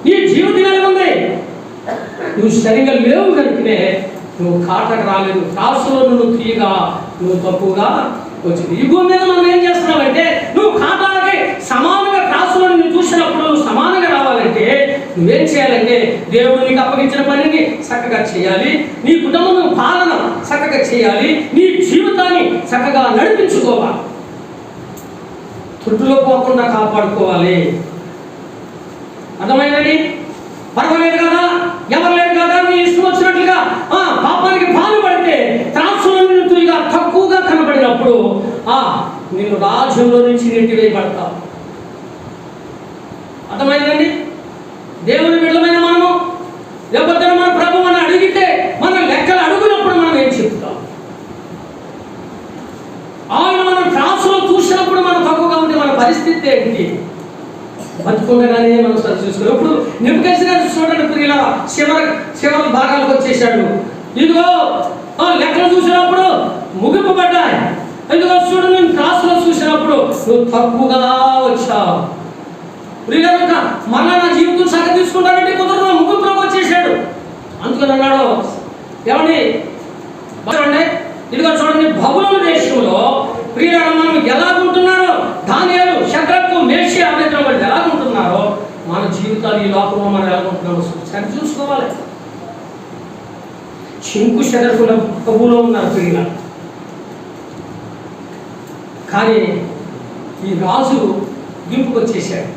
నీ జీవితం ఎలా ఉంది, నువ్వు సరిగా లేవు కనుకనే నువ్వు కాటకు రాలేదు. త్రాసులో నువ్వు తీయగా నువ్వు తక్కువగా వచ్చింది. ఈ భూమి మీద మనం ఏం చేస్తున్నావంటే, నువ్వు కాటాలకి సమానంగా త్రాసులో నువ్వు చూసినప్పుడు నువ్వు సమానంగా రావాలంటే నువ్వేం చేయాలంటే, దేవుడు నీకు అప్పగించిన పనిని చక్కగా చేయాలి, నీ కుటుంబం పాలన చక్కగా చేయాలి, నీ జీవితాన్ని చక్కగా నడిపించుకోవాలి, తుట్టులో పోకుండా కాపాడుకోవాలి. అర్థమైందండి? పర్వాలేదు కదా, ఎవరు లేదు కదా, నీ ఇష్టం వచ్చినట్లుగా పాపానికి పాల్పడితే త్రాసుగా తక్కువగా కనబడినప్పుడు నిన్ను రాజ్యంలో నుంచి నెట్టివేయబడతావు. అర్థమైందండి? దేవుని బిడ్డలమైన మనము లేకపోతే మన ప్రభు మనం అడిగితే మన లెక్కలు అడుగునప్పుడు మనం ఏం చెప్తాం? ఆయన మనం త్రాసులో చూసినప్పుడు మనం తక్కువగా ఉంటే మన పరిస్థితి ఏంటి? బతుకుండగానే మనం సరి చూసుకోవాలి. ఇప్పుడు నెబుకద్నెజర్ చూడండి ప్రియులారా, చివరి భాగాలకు వచ్చేసాడు. ఇదిగో లెక్కలు చూసినప్పుడు ముగింపబడ్డాయి. ఇదిగో చూడు, నేను క్లాసులో చూసినప్పుడు నువ్వు తక్కువగా వచ్చావు. ప్రియులారా, మళ్ళా నా జీవితం సగం తీసుకుంటానంటే కుదరదు, ముగింపులోకి వచ్చేసాడు. అందుకని అన్నాడు, ఏమండి ఇదిగో చూడండి, బబులోను దేశంలో ప్రియులారా మనం ఎలాగుంటున్నారో, దానియేలు, షద్రకు, మేషాకు, అబేద్నెగో ఎలాగుంటున్నారో మన జీవితాలు ఈ లోకంలో మనం ఎలాగుంటున్నామో సరి చూసుకోవాలి. చింకు షద్రకుల ప్రభులో ఉన్నారు ప్రియులారా. కానీ ఈ రాజు గింపుకు వచ్చేసాడు.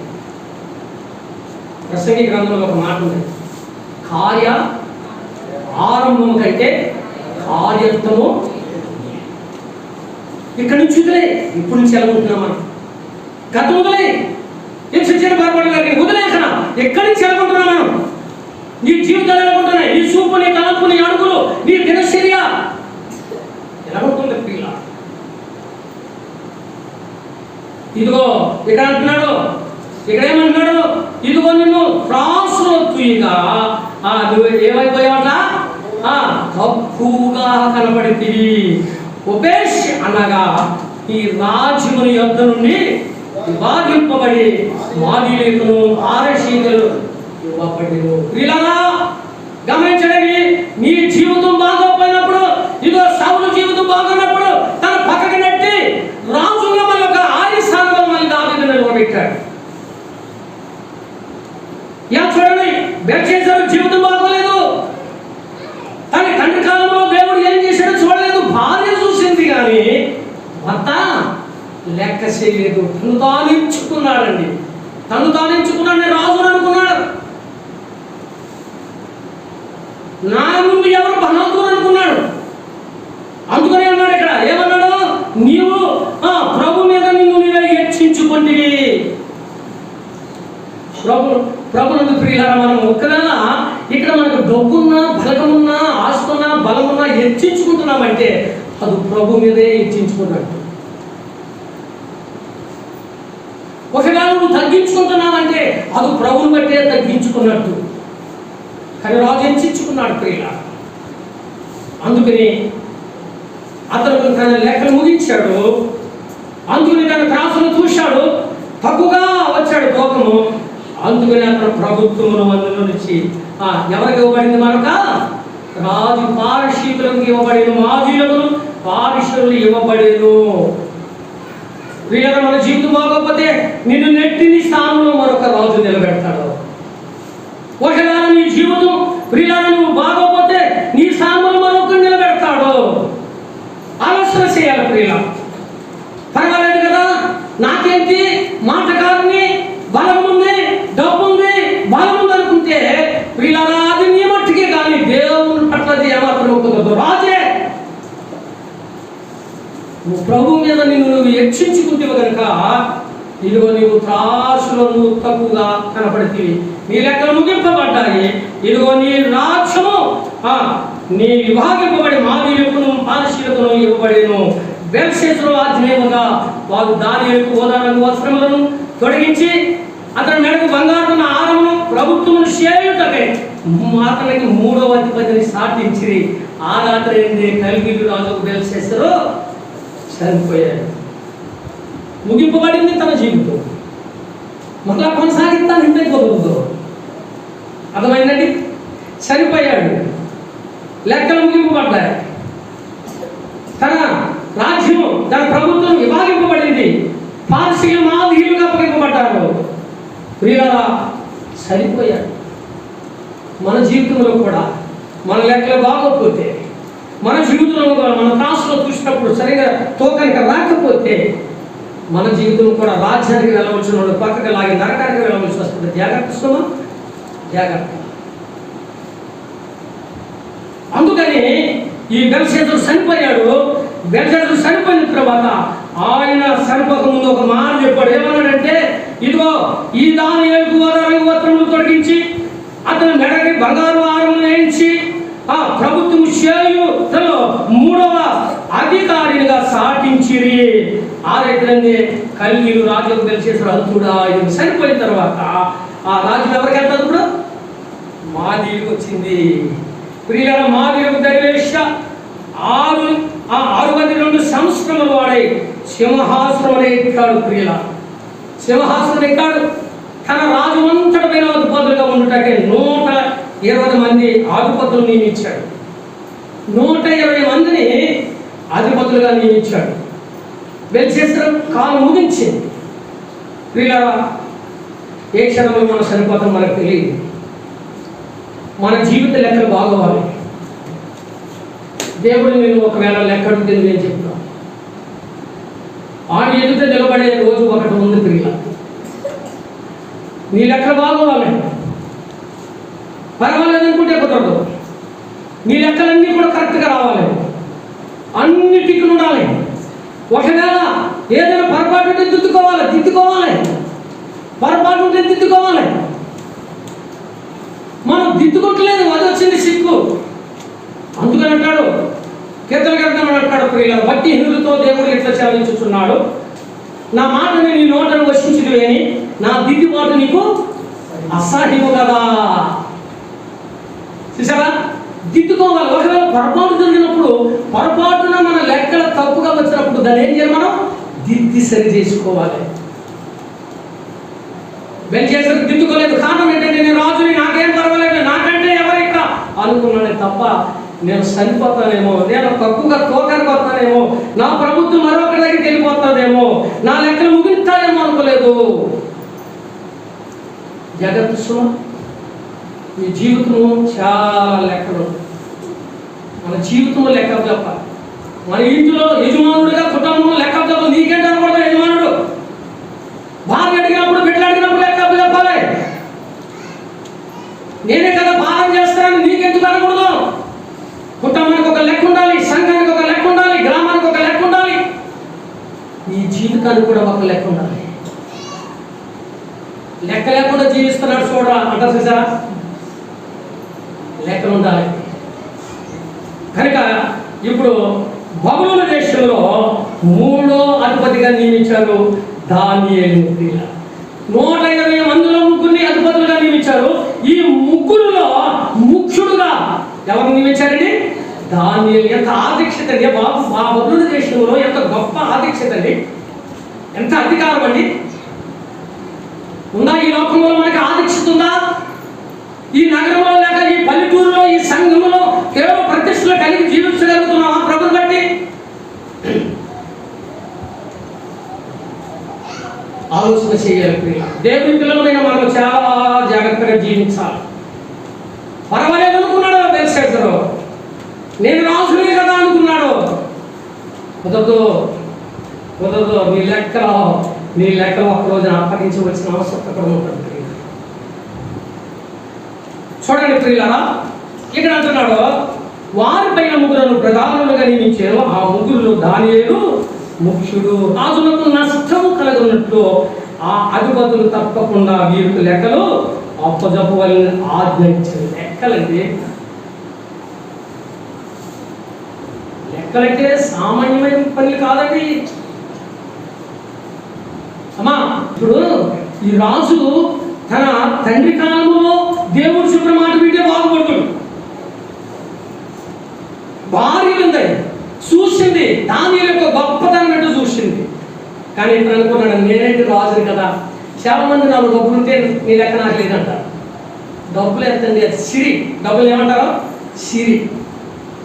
ప్రసంగి గ్రంథంలో ఒక మాట ఉంది, కార్య ఆరంభము కంటే కార్యంతము. ఇక్కడ నుంచి వదిలే, ఇప్పుడు నుంచి ఎలా ఉంటున్నాం మనం? గతం వదిలే, వదిలేకనా ఎక్కడి నుంచి ఎలాగుంటున్నాం మనం? నీ జీవితాలు ఎలాగుంటున్నాయి? నీ చూపు, నీ తలంపు, నీ అడుగులు, నీ దినచర్య ఎలాగుంటుంది పిల్ల? ఇదిగో ఇక్కడ అంటున్నాడు, ఇక్కడ ఏమంటున్నాడు? ఇదిగో నిన్ను త్రాసులో తూయగా నువ్వు ఏమైపోయావట? తక్కువగా కనబడింది. ఉపేష్ అనగా ఈ రాజుని యొద్ద నుండి విభాగింపబడి ఇవ్వబడి మాదీయులకును పారసీకులు ఇవ్వబడిను. ప్రియులారా గమనించండి, నీ జీవితం బాగోపోయినప్పుడు, ఇదో సౌలు జీవితం బాగున్నప్పుడు తన పక్కకి నెట్టి రాజుగా మళ్ళీ ఒక ఆయుష్ానంలో మళ్ళీ దావీదు నిలబెట్టాడు. చూడండి, బెత్షెబా జీవితం బాగోలేదు. తన తండ్రి కాలంలో దేవుడు ఏం చేశాడో చూడలేదు. భార్య చూసింది కానీ భర్త లెక్క చేయలేదు. తను తానించుకున్నాడండి. తను తానించుకున్నాడు, రాజు అనుకున్నాడు. నా ముందు ఎవరు బలవంతుడు అనుకున్నాడు. అందుకనే అన్నాడు ఇక్కడ, ఏమన్నాడు? నీవు ప్రభు మీద నిన్ను నీవే హెచ్చించుకుంటివి. ప్రభునందు ప్రియులారా, మనం ఒకవేళ ఇక్కడ మనకు డబ్బున్నా, బలగమున్నా, ఆస్తున్నా, బలమున్నా హెచ్చించుకుంటున్నామంటే అది ప్రభు మీదే హెచ్చించుకున్నట్టు. ఒకవేళ నువ్వు తగ్గించుకుంటున్నావంటే అది ప్రభుని బట్టే తగ్గించుకున్నట్టు. కానీ రాజు హెచ్చించుకున్నాడు ప్రియులారా. అందుకని అతను తన లెక్కలు ముగించాడు. అందుకని తన త్రాసును చూశాడు, తక్కువగా వచ్చాడు తూకము. అందుకని అతను ప్రభుత్వమును అందులో నుంచి ఎవరికి ఇవ్వబడింది? మరొక రాజు పారసీకులకు ఇవ్వబడిను, మాదీయులకు పారసీకులు ఇవ్వబడేను. ప్రియులారా, మన జీవితం బాగోకపోతే నిన్ను నెట్టిని స్థానంలో మరొక రాజు నిలబెడతాడు. ఒకవేళ నీ జీవితం ప్రియులారా నువ్వు బాగోకపోతే నీ స్థానంలో మరొకరు నిలబెడతాడు. ఆలోచన చేయాలి ప్రియులారా. పర్వాలేదు కదా, నాకేంటి, మాటకారుని, బలం ఉంది, డబ్బు ఉంది, బలం ఉంది అనుకుంటే ప్రియులారా అది నీ మట్టికే కానీ దేవుని పట్లది ఏమాత్రం కుదరదు. రాజే నువ్వు ప్రభు మీద నువ్వు హెచ్చించుకుంటేవి కనుక ఇదిగో నీవు త్రాసులో నువ్వు తక్కువగా కనపడితేవి, నీ లెక్కలు ముగింపబడ్డాయి. ఇదిగో నీ రాజ్యము నీ విభాగింపబడి మాదీయులకును పారసీకులను ఇవ్వబడేను. బెత్షెబా ఆజ్ఞేయముగా వారు దానియేలుకు ఓదారంగు వస్త్రములను తొడిగించి అతని మెడకు బంగారున్న ఆరమును ప్రభుత్వమును చేయుటకై అతనికి 3వ అధిపతిని సాటించిరి. ఆ రాత్రి కల్గిలు రాజు బెత్షెబా చనిపోయాడు. ముగింపబడింది తన జీవితం. మళ్ళా కొనసాగిస్తాను ఇంటే కుదరదు. అర్థమైందండి? చనిపోయాడు, లెక్కలు ముగింపబడ్డాయి, తన రాజ్యం, తన ప్రభుత్వం విభాగింపబడింది, పారసీకులు మాదీయులుగా అప్పగింపబడ్డారు. ప్రియులారా చనిపోయాడు. మన జీవితంలో కూడా మన లెక్కలు బాగోకపోతే, మన జీవితంలో కూడా మన త్రాసులో చూసినప్పుడు సరిగా తోకనికి రాకపోతే మన జీవితం కూడా రాజ్యానికి వెళ్ళవలసిన వాడు పక్కకి లాగి నరకానికి వెళ్ళవలసి వస్తుంది. జాగ్రత్త, జాగ్రత్త. అందుకని ఈ బెత్షెబా చనిపోయాడు. బెత్షెబా చనిపోయిన తర్వాత ఆయన చనిపోక ముందు ఒక మాట చెప్పాడు. ఏమన్నాడంటే, ఇదిగో ఈ దానియేలుకు ఓదారంగు వస్త్రములు తొడిగించి అతని మెడకి బంగారు ఆరములు వేయించి ప్రభుత్వం చేయుటలో 3వ అధికారినిగా సాటించిరి. ఆ రైతులన్నీ కల్గిలు రాజుకు తెలిసేసాడు. అల్తుడా ఇది చనిపోయిన తర్వాత ఆ రాజు ఎవరికి వెళ్తాడు? ఇప్పుడు మాదీయులకు వచ్చింది. ప్రియులారా, మాదీయులకు దైవేశ 6 సంవత్సరములు వాడై సింహాసనం ఎక్కాడు. ప్రియుల సింహాసనం ఎక్కాడు. తన రాజు అంతటి పైన అధిపతులుగా ఉండటానికి 120 మంది అధిపతులు నియమించాడు. 120 మందిని అధిపతులుగా నియమించాడు. బెత్షెబా కాలం ముగించింది. ప్రియులారా, ఏ క్షణంలో మనం చనిపోతాం మనకు తెలియదు. మన జీవిత లెక్కలు బాగోవాలి. దేవుడు నేను ఒకవేళ లెక్క అడిగితే నేను చెప్తాను, ఆయన ఎదుట నిలబడే రోజు ఒకటి ఉంది. ప్రియులారా, నీ లెక్కలు బాగోవాలి. పర్వాలేదు అనుకుంటే కుదరదు. నీ లెక్కలన్నీ కూడా కరెక్ట్గా రావాలి, అన్నిటికీ ఉండాలి. ఒకవేళ ఏదైనా పొరపాటు ఉంటే దిద్దుకోవాలి. పొరపాటు ఉంటే దిద్దుకోవాలి. మనం దిద్దుకోవట్లేదు, అది వచ్చింది సిగ్గు. అందుకని అంటాడు కీర్తన గ్రంథం అంటాడు, ప్రియులారా, బట్టి హిందులతో దేవుడు ఎట్లా చాలించుచున్నాడు, నా మాటని నీ నోటను వర్షించుడు అని, నా దిద్దుబాటు నీకు అసహ్యము కదా. చూసారా, దిద్దుకోవాలి. ఒకవేళ పొరపాటు జరిగినప్పుడు, పొరపాటున మన లెక్కలు తప్పుగా వచ్చినప్పుడు దాన్ని ఏం చేయాలి? మనం దిద్ది సరి చేసుకోవాలి. బెల్షస్సర్ దిద్దుకోలేదు. కారణం ఏంటంటే నేను రాజుని, నాకేం పర్వాలేదు, నాకంటే ఎవరు ఇక్కడ అనుకున్నానే తప్ప నేను చనిపోతానేమో, నేను తక్కువగా తోకరికి వస్తానేమో, నా ప్రభుత్వం మరొకరి దగ్గరికి వెళ్ళిపోతాదేమో, నా లెక్కలు ముగిస్తాయేమో అనుకోలేదు. జగత్తు సుమ ఈ జీవితము చాలా లెక్కలు. మన జీవితంలో లెక్కలు చెప్పాలి. మన ఇంట్లో యజమానుడిగా కుటుంబంలో లెక్కలు చెప్పాలి. నీకేంటి అనకూడదు యజమానుడు. భార్య అడిగినప్పుడు, బిడ్డలు అడిగినప్పుడు లెక్కలు చెప్పాలి. నేనే కదా భారం చేస్తానని నీకెందుకు అనకూడదు. కుటుంబానికి ఒక లెక్క ఉండాలి, సంఘానికి ఒక లెక్క ఉండాలి, గ్రామానికి ఒక లెక్క ఉండాలి, ఈ జీవితానికి కూడా ఒక లెక్క ఉండాలి. లెక్క లేకుండా జీవిస్తున్నాడు చూడరా అంటారు చూసారా. లెక్కలు ఉండాలి. కనుక ఇప్పుడు బబులోను దేశంలో 3వ అధిపతిగా నియమించారు దానియేలుని. 120 మందిలో ముగ్గురిని అధిపతులుగా నియమించారు. ఈ ముగ్గురులో ముఖ్యుడుగా ఎవరిని నియమించారండి? దానియేలు. ఎంత ఆదీక్షత అండి బాబు! మా బబులోను దేశంలో ఎంత గొప్ప ఆదీక్షత అండి, ఎంత అధికారం అండి. ఉందా ఈ లోకంలో మనకి ఆదీక్షత ఉందా? ఈ నగరంలో లేక ఈ పల్లెటూరులో ఈ సంఘంలో కేవలం ప్రతిష్టలు కలిగి జీవించగలుగుతున్నాం ప్రభుని బట్టి? ఆలోచన చేయాలి ప్రియుల. దేవుని పిల్లలమైన మనం చాలా జాగ్రత్తగా జీవించాలి. పర్వాలేదు అనుకున్నాడు బెల్షస్సరు, నేను రాజునే కదా అనుకున్నాడు. కుదరదు కుదరదు. నీ లెక్కలో ఒక్కరోజు అప్పగించవలసిన అవసరం కూడా ఉంటుంది. చూడండి ప్రియులారా, ఇక్కడ అంటున్నాడు వారిపైన ముగ్గురు ప్రధానులుగా నియమించారు. ఆ ముగ్గురులో దానియేలు ముఖ్యుడు. రాజులకు నష్టము కలగనట్లు ఆ అధిపతులు తప్పకుండా వీరికి లెక్కలు అప్పజెప్పవలని ఆజ్ఞించారు. లెక్కలండి, లెక్కలంటే సామాన్యమైన పని కాదండి. అమ్మా, ఇప్పుడు ఈ రాజు తన తండ్రి కాలంలో దేవుడు చెప్పిన మాట వింటే బాగుపడుతుంది. భార్య ఉంది, చూసింది, దానియేలు యొక్క గొప్పతనం ఏంటో చూసింది. కానీ ఇప్పుడు అనుకున్నాడు, నేనేంటి రాజుని కదా. చాలా మంది నాకు డబ్బులు ఉంటే నీ లెక్క నాకు లేదంటారు. డబ్బులు ఎంతండి? అది సిరి. డబ్బులు ఏమంటారు? సిరి.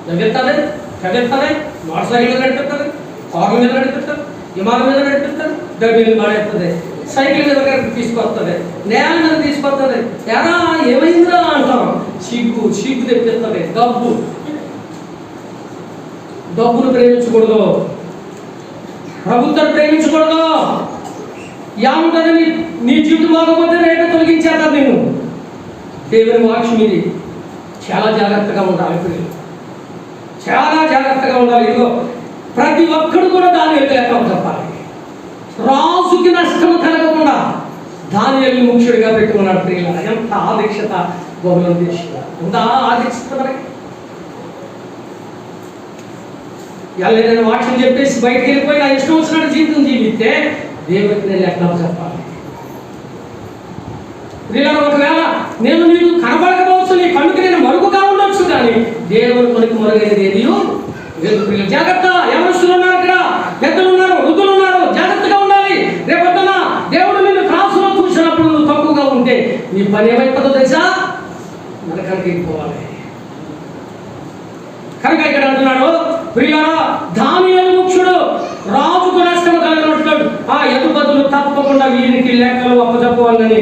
నవ్వుతుంది, చదివిస్తుంది, మోటార్ సైకిల్ మీద నడిపిస్తుంది, కారు మీద నడిపిస్తారు, విమానం మీద నడిపిస్తారు, డబ్బులు మాడేస్తుంది, సైకిల్ మీద తీసుకొస్తుంది, నేల మీద తీసుకొస్తుంది. ఎలా ఏమైందా అంటాం. సిగ్గు తెప్పిస్తుంది. డబ్బును ప్రేమించకూడదు, ప్రభుత్వం ప్రేమించకూడదు. ఏముంటుంది నీ జీవితం బాగపోతే రేపే తొలగించేస్తారు నేను. దేవుని వాక్యం ఇది. చాలా జాగ్రత్తగా ఉండాలి పిల్లలు, చాలా జాగ్రత్తగా ఉండాలి. ఇదిగో ప్రతి ఒక్కడు కూడా దానియేలు లెక్క చెప్పాలి. రాజుకి నష్టం కలగకుండా దానియేలు ముఖ్యుడిగా పెట్టుకున్నాడు ప్రియుల. ఎంత ఆదీక్షత బబులోను దేశంలో ఉందా? ఆదీక్షత మనకి నేను వాక్యం చెప్పేసి బయటకు వెళ్ళిపోయి నా ఇష్టం వచ్చినట్టు జీవితం జీవిస్తే దేవుడికి నేను లెక్క చెప్పాలి. ఒకవేళ నేను నీకు కనబడకపోవచ్చు, నీ కనుక నేను మరుగుగా ఉండొచ్చు, కానీ దేవుడు కొనికి మరుగైనది ఏది లేదు. జాగ్రత్త. యవనస్తులు ఉన్నారు, ఇక్కడ పెద్దలు ఉన్నారు, వృద్ధులు ఉన్నారు, జాగ్రత్తగా ఉండాలి. రేపొద్దున దేవుడు నిన్ను క్రాసులో కూర్చున్నప్పుడు నువ్వు తక్కువగా ఉంటే నీ పని ఏమైపోతుందో తెలుసా? నరకానికి వెళ్ళిపోవాలి. కనుక ఇక్కడ అంటున్నాడు ప్రియులారా, దానియేలు ముఖ్యుడు, రాజుకు నష్టం కలగనట్లు ఆ అధిపతులు తప్పకుండా వీరికి లెక్కలు అప్పచెప్పవాలని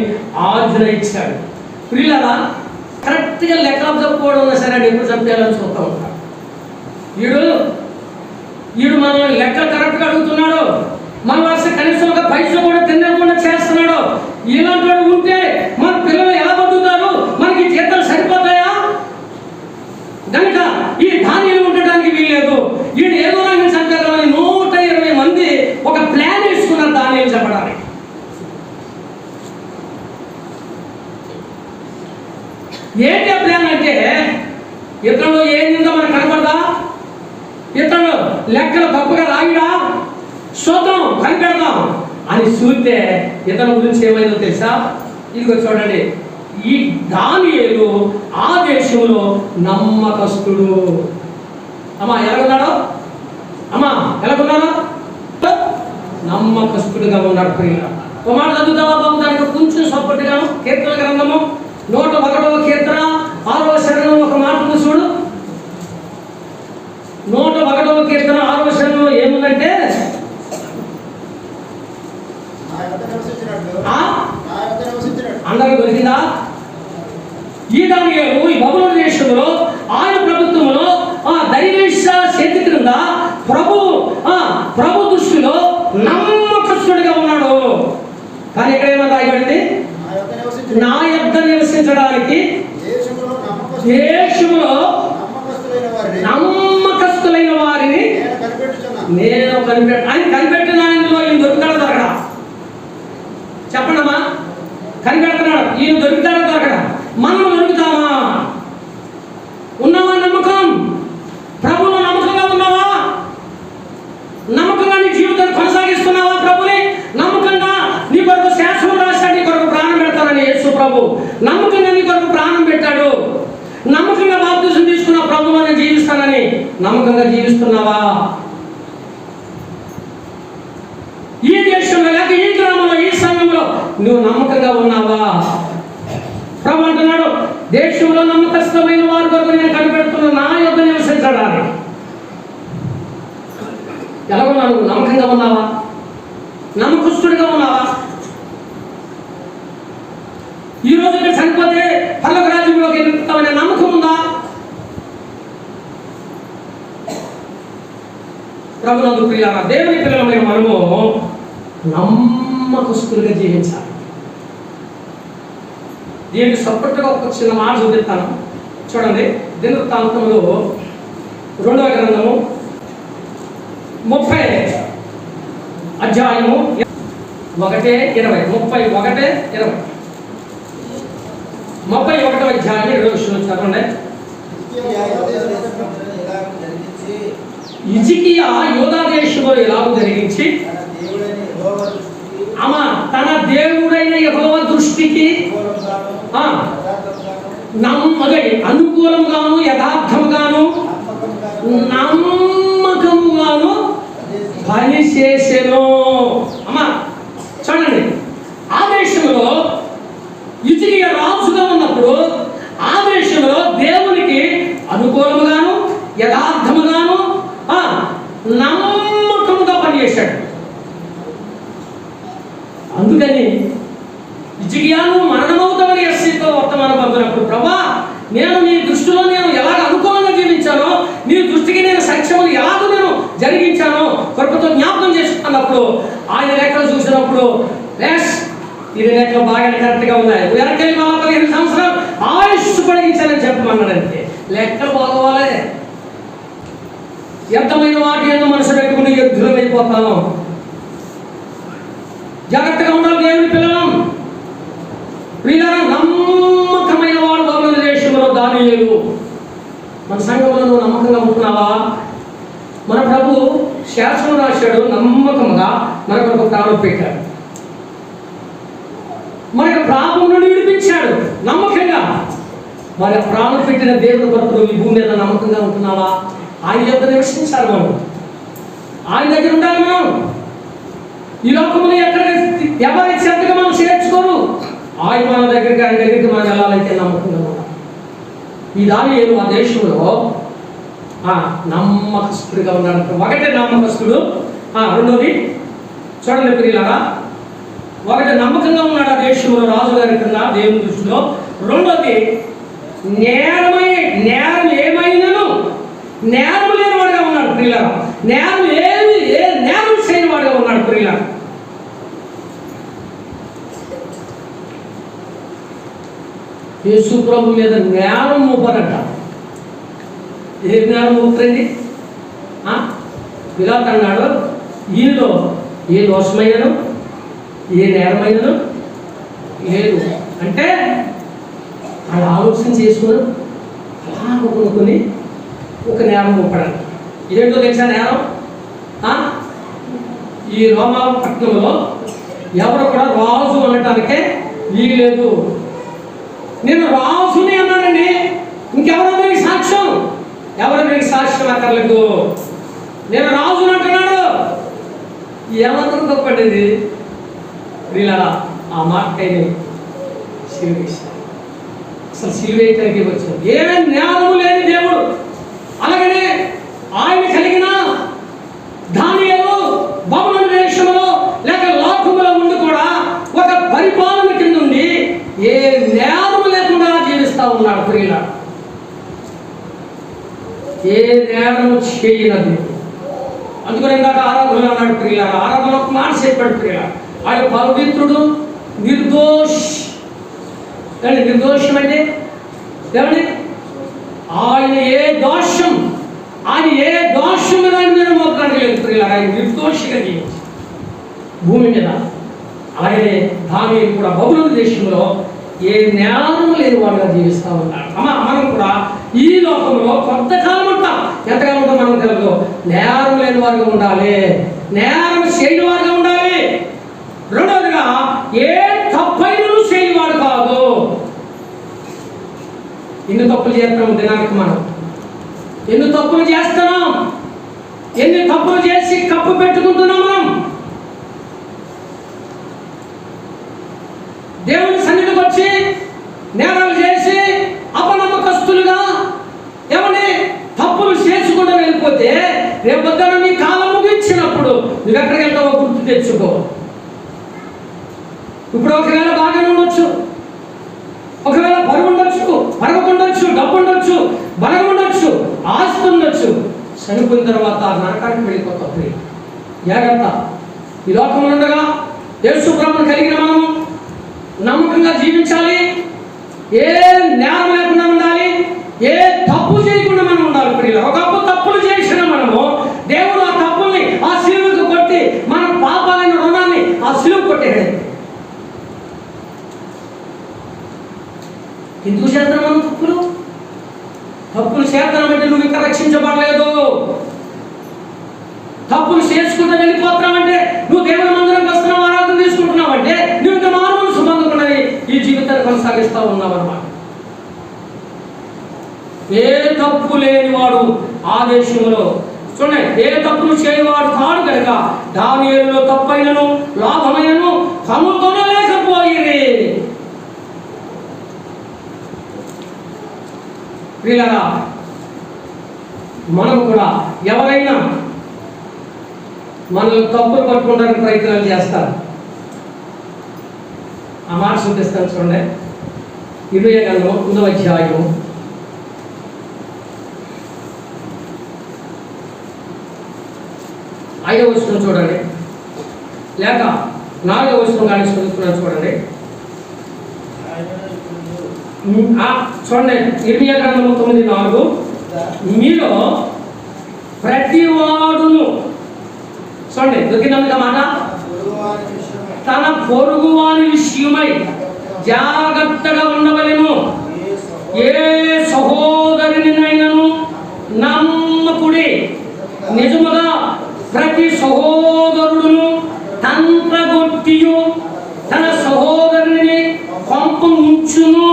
ఆజ్ఞ ఇచ్చాడు. ప్రియులారా, కరెక్ట్గా లెక్కలు అప్పచెప్పుకోవడం ఉన్నా సరే అని ఎప్పుడు చంపేయాలని చూస్తూ ఉంటాడు. వీడు మనల్ని లెక్కలు కరెక్ట్గా అడుగుతున్నాడు, మన వలస కనీసం ఒక పైసలు కూడా తినకుండా చేస్తున్నాడు. ఇలాంటి వాడు ఉంటే మన పిల్లలు ఎలా బతుకుతారు? మనకి జీతాలు సరిపోతాయా? కనుక ఈ దానియేలు ఉండడానికి వీల్లేదు. వీడు ఏదో రంగం చంపాలని 120 మంది ఒక ప్లాన్ వేసుకున్నారు దానియేలు చెప్పడానికి. ఏంటి ఆ ప్లాన్ అంటే, ఇతరులు ఏందో మనకు కనపడదా? ఇతరులు లెక్కలు తప్పుగా రాగిడా చూద్దాం, కనిపెడదాం అని చూస్తే ఇతని గురించి ఏమైందో తెలుసా? ఇదిగో చూడండి, ఈ దానియేలు ఆ దేశంలో నమ్మకస్తుడు. అమ్మా ఎలాగున్నాడు? నమ్మకస్తుడుగా ఉన్నాడు ప్రియుల. ఒక మాట చదువుతావా బాబు? దానికి కొంచెం సపోర్ట్ కీర్తన గ్రంథము 101వ కీర్తన 6వ శరణం ఒక మాట ఉంది చూడు. 101వ కీర్తన 6వ శరణంలో ఏముందంటే అందరికి దొరికిందా? ఈ దానియేలు ఈ బబులోను దేశంలో ఆయన ప్రభుత్వంలో దైవేశ చేతి క్రింద ప్రభు దృష్టిలో నమ్మకస్తుడిగా ఉన్నాడు. కానీ ఇక్కడ ఏమో రాయబడింది, నా యొద్ద నివసించడానికి దేశంలో నమ్మకస్తులైన వారిని నేను ఆయన కనిపెట్టిన ఆయనలో ఈయన దొరుకుతాడా దొరకడా? చెప్పండమ్మా. కనిపెడుతున్నాడు, ఈయన దొరుకుతాడా దొరకడా? మనం దొరుకుతామా? ఉన్నావా నమ్మకం? ప్రభువులో నమ్మకంగా ఉన్నావా? నమ్మకంగా నీ జీవితాన్ని కొనసాగిస్తున్నావా? ప్రభుని నమ్మకంగా నీ కొరకు శాసనం రాశాడు, నీ కొరకు ప్రాణం పెడతానని యేసు ప్రభు నమ్మకంగా నీ కొరకు ప్రాణం పెట్టాడు. నమ్మకంగా బాప్తిసం తీసుకున్న ప్రభువుని నేను జీవిస్తానని నమ్మకంగా జీవిస్తున్నావా? ఈ దేశంలో లేక ఈ గ్రామంలో ఈ సంఘంలో నువ్వు నమ్మకంగా ఉన్నావా? ప్రభు అంటున్నాడు, దేశంలో నమ్మకస్తమైన వారి కొరకు నేను కనిపెడుతున్నా, నా యొద్ద నివసించడానికి. ఎలా ఉన్నావు? నువ్వు నమ్మకంగా ఉన్నావా? నమ్మకస్తుడిగా ఉన్నావా? ఈ రోజు ఇక్కడ చనిపోతే పరలోక రాజ్యంలోకి వెళ్తామనే నమ్మకం ఉందా? ప్రభునందు ప్రియులారా, దేవుని పిల్లలమైన మనము నమ్మకస్తులుగా జీవించాలి. దీనికి సపోర్ట్గా ఒక చిన్న మాట చూపిస్తాను చూడండి. దినవృత్తాంతములు 2వ గ్రంథము 30 అధ్యాయము 1:20 31:20 31వ అధ్యాయం 20 చదవండి. హిజ్కియా యూదా దేశంలో ఎలాగో జరిగించి తన దేవుడైన యెహోవా దృష్టికి అనుకూలముగాను యథార్థముగాను నమ్మకముగాను పని చేసెను. చూడండి, ఆ దేశంలో హిజ్కియా రాజుగా ఉన్నప్పుడు ఆ దేశంలో దేవునికి అనుకూలముగాను యథార్థముగాను నమ్మకముగా పనిచేశాడు. అందుకని హిజ్కియాను మరణమవుతామని యెహోవాతో వర్తమానం పంపినప్పుడు, ప్రభా నేను నీ దృష్టిలో నేను ఎలాగ అనుకూలంగా జీవించానో, నీ దృష్టికి నేను సత్యములు ఎలాగ నేను జరిగించానో కృపతో జ్ఞాపకం చేసుకున్నప్పుడు ఆయన రేఖలు చూసినప్పుడు ఈ రేఖలు బాగా కరెక్ట్గా ఉన్నాయి, వెనకెళ్ళి 15 సంవత్సరాలు ఆయుష్ పొడిగించాలని చెప్పమన్నాడంటే లెక్కలు బాగోవాలి. ఎంతమైన వాటి ఎందు మనసు పెట్టుకుని యుద్ధం అయిపోతాను. జాగ్రత్తగా ఉండాలి దేవుని పిల్లలం. ప్రియులారా, నమ్మకమైన వాడు బబులోను దేశంలో దానియేలు. మన సంఘంలో నువ్వు నమ్మకంగా ఉంటున్నావా? మన ప్రభు శాసనం రాశాడు, నమ్మకంగా మన కొరకు ప్రాణం పెట్టాడు, మనకు పాపం నుండి విడిపించాడు నమ్మకంగా. మరి ప్రాణం పెట్టిన దేవుని కొరకు ఈ భూమి మీద నమ్మకంగా ఉంటున్నావా? ఆయన యొక్క నివసించాలి మనం, ఆయన దగ్గర ఉండాలి మనం. ఈ లోకంలో ఎక్కడ ఎవరి చెంతగా మనం చేర్చుకోరు. ఆయన మన దగ్గరికి ఆయన దగ్గరికి మనం వెళ్ళాలంటే నమ్మకంగా ఉండాలి. ఈ దానియేలు ఆ దేశంలో నమ్మకస్తుడిగా ఉన్నాడు. ఒకటి నమ్మకస్తుడు, రెండోది చూడండి ప్రియులారా, ఒకటి నమ్మకంగా ఉన్నాడు ఆ దేశంలో రాజుగారి కింద దేవుని దృష్టిలో. రెండోది నేరం ఏమైనాను నేరం లేని వాడిగా ఉన్నాడు ప్రియులారా. నేరం చేయని వాడిగా ఉన్నాడు ప్రియులారా. యేసు ప్రభు మీద నేరం మోపారట. ఏ నేరం మోపురండి? పిలాతు అన్నాడు, ఈయనలో ఏ దోషమైనను ఏ నేరమైనను లేదు అంటే అలా ఆలోచన చేసుకుని అలా కొనుక్కొని ఒక నేరం మోపడానికి. ఏంటో తెలుసా నేరం? ఈ రోమాపట్నంలో ఎవరు కూడా రాజు అనటానికే వీలేదు. నేను రాజుని అన్నానండి, ఇంకెవరికి సాక్ష్యం? ఎవరికి సాక్ష్యం అక్కర్లేదు. నేను రాజుని అంటున్నాడు. ఏమాత్రం తప్పండి వీళ్ళ ఆ మాటకైనా సిలువేశాడు. అసలు సిలువేయటానికి వచ్చాడు. ఏ జ్ఞానము లేని దేవుడు. అలాగనే ఆయన కలిగిన దానియేలు బబులోను దేశంలో లేక లోకములో ఉండి కూడా ఒక పరిపాలన కింద ఉండి ఏ జ్ఞానము లేకుండా జీవిస్తా ఉన్నాడు. ప్రియుల ఏ జ్ఞానము చేయనది. అందుకని ఇందాక ఆరాధన అన్నాడు ప్రియుల. ఆరాధన ఒక మాట చెప్పాడు ప్రియుల. ఆయన పవిత్రుడు, నిర్దోషం అంటే ఏమండి? ఆయన ఏ దోషం మీద మోపడానికి లేదు ప్రియుల. ఆయన నిర్దోషిగా జీవించి భూమి మీద. అలాగే దానియేలు కూడా బబులోను దేశంలో ఏ జ్ఞానం లేని వాడుగా జీవిస్తూ ఉంటాడు. మనం కూడా ఈ లోకంలో కొంతకాలం ఉంటాం. ఎంతకాలం ఉంటాం మనం తెలుగు. నేరం లేని వారుగా ఉండాలి, నేరం చేయని వారుగా ఉండాలి. రెండవదిగా ఏ తప్పైనను చేయవాడు కాదు. ఎన్ని తప్పులు చేస్తున్నాం దినానికి మనం? ఎన్ని తప్పులు చేస్తున్నాం? ఎన్ని తప్పులు చేసి కప్పు పెట్టుకుంటున్నాం మనం? దేవుని సన్నిధికి వచ్చి నేరాలు చేసి అపనమ్మకస్తులుగా ఏమని తప్పులు చేసుకుంటూ వెళ్ళిపోతే రేపొద్దున నీ కాలం ముగించినప్పుడు నువ్వు ఎక్కడికి వెళ్తావో గుర్తు తెచ్చుకో. ఇప్పుడు ఒకవేళ బాగానే ఉండొచ్చు, ఒకవేళ పరుగు ఉండొచ్చు, పరగ ఉండొచ్చు, డబ్బు ఉండొచ్చు, బలం ఉండొచ్చు, ఆస్తి ఉండొచ్చు. చనిపోయిన తర్వాత నరకానికి వెళ్ళిపోతావు. జాగ్రత్త. ఈ లోకంలో ఉండగా యేసు ప్రభువును కలిగిన మనం నమ్మకంగా జీవించాలి. ఏ జ్ఞానం లేకుండా ఉండాలి, ఏ తప్పు చేయకుండా మనం ఉండాలి. ప్రియులు ఒకప్పుడు తప్పులు చేసిన మనము దేవుడు ఆ తప్పుల్ని ఆ సిలువకు కొట్టి మన పాపాలైన రుణాన్ని ఆ సిలువ కొట్టేది. ఎందుకు చేద్దాం మనం తప్పులు చేద్దామంటే నువ్వు ఇంకా రక్షించబడలేదు. తప్పులు చేసుకుంటూ వెళ్ళిపోతున్నావంటే, నువ్వు దేవుని మందిరంకి వస్తున్నావు, ఆరాధన తీసుకుంటున్నావంటే నువ్వు ఇంకా మానవులు సుబంధకున్నది ఈ జీవితాన్ని కొనసాగిస్తూ ఉన్నావు అన్నమాట. ఏ తప్పు లేనివాడు ఆ దేశంలో చూడండి, ఏ తప్పులు చేయవాడు కాడు కనుక దానియేలులో తప్పైనను లాభమైనను కనుగొనలేకపోయిరి. ప్రియులారా, మనం కూడా ఎవరైనా మనల్ని తప్పులు పట్టుకోవడానికి ప్రయత్నాలు చేస్తారు. ఆ మాట చూపిస్తాను చూడండి. 20 అధ్యాయం 5వ వచనం చూడండి, లేక 4వ వచనం కానీ చదువుతున్నాను చూడండి. చూడండి, 9:4 మీలో ప్రతివాడును చూడండి దొరికినందుక మాట తన పొరుగువాని విషయమై జాగ్రత్తగా ఉండవలెను. ఏ సహోదరునినైనను నమ్మకుడి. నిజముగా ప్రతి సహోదరుడును తంత్రగొట్టియు తన సహోదరుని కొంప ఉంచును.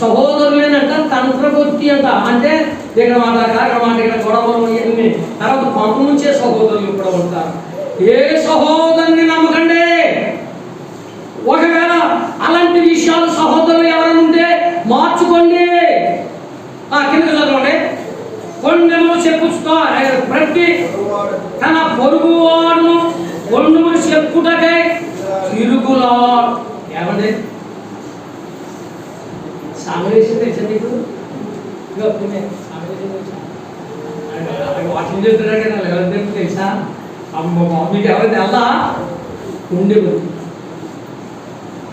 సహోదరులేనంట తంత్రగొట్టి అంట. అంటే ఇక్కడ మాట అక్కడ మాట ఇక్కడ గొడవలు ఇవన్నీ తర్వాత కొంప నుంచే సహోదరులు కూడా ఉంటారు. ఏ సహోదరుని నమ్మకండి. ఒకవేళ అలాంటి విషయాలు సహోదరులు ఎవరైనా ఉంటే మార్చుకోండి. కిందకి చదవండి. కొండెములు చెప్పుతో ప్రతి తన పొరుగువాడును కొండెములు చెప్పుటకై తిరుగులా. ఏమండి సామవేశం తెచ్చండి. ఇప్పుడు వాటిని చెప్తున్నాడే నాకు ఎవరి తెలుసా? అమ్మ మీకు ఎవరు తెల్లా ఉండేది.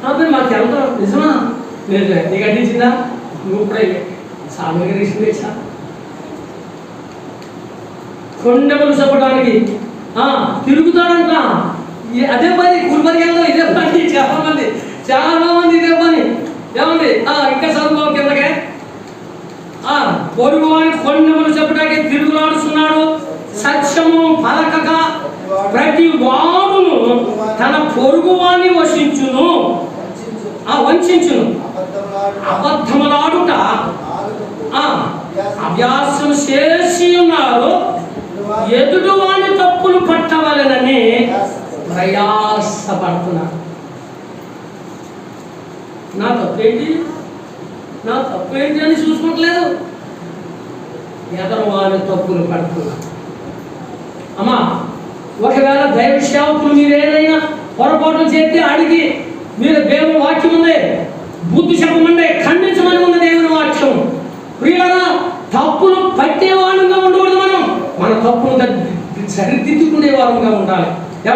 కాబట్టి మాకు ఎంత నిజమా లేదు నీకు అందించిందా? నువ్వు కూడా సామగ్రి తెలుసా? కొండములు చెప్పడానికి తిరుగుతాడంట. అదే పని గుల్బర్గంలో ఇదే పని. చాలా మంది ఇదే పని. ఏమండి ఇంకా చదువు కిందకే పొరుగువాని కొండములు చెప్పడానికి తిరుగులాడుతున్నాడు. సత్యము పలకక ప్రతి వాడును తన పొరుగువాని వంచును. అబద్ధములాడుట అభ్యాసం చేసి ఉన్నారు. ఎదుటి వాని తప్పులు పట్టవలనని ప్రయాసపడుతున్నారు. నా తప్పేంటి అని చూసుకోవట్లేదు. ఎదరవారి తప్పులు పడుతున్నా. అమ్మా, ఒకవేళ దైవ సేవకులు మీరేదైనా పొరపాటు చేస్తే అడిగి మీరు దేవుని వాక్యం ఉంది, బుద్ధి చెప్పమంటే ఖండించమని ఉంది దేవుని వాక్యం. ప్రియులరా, తప్పులు పట్టేవాళ్ళుగా ఉండకూడదు. మన తప్పును సరిదిద్దుకునే వారంగా ఉండాలి.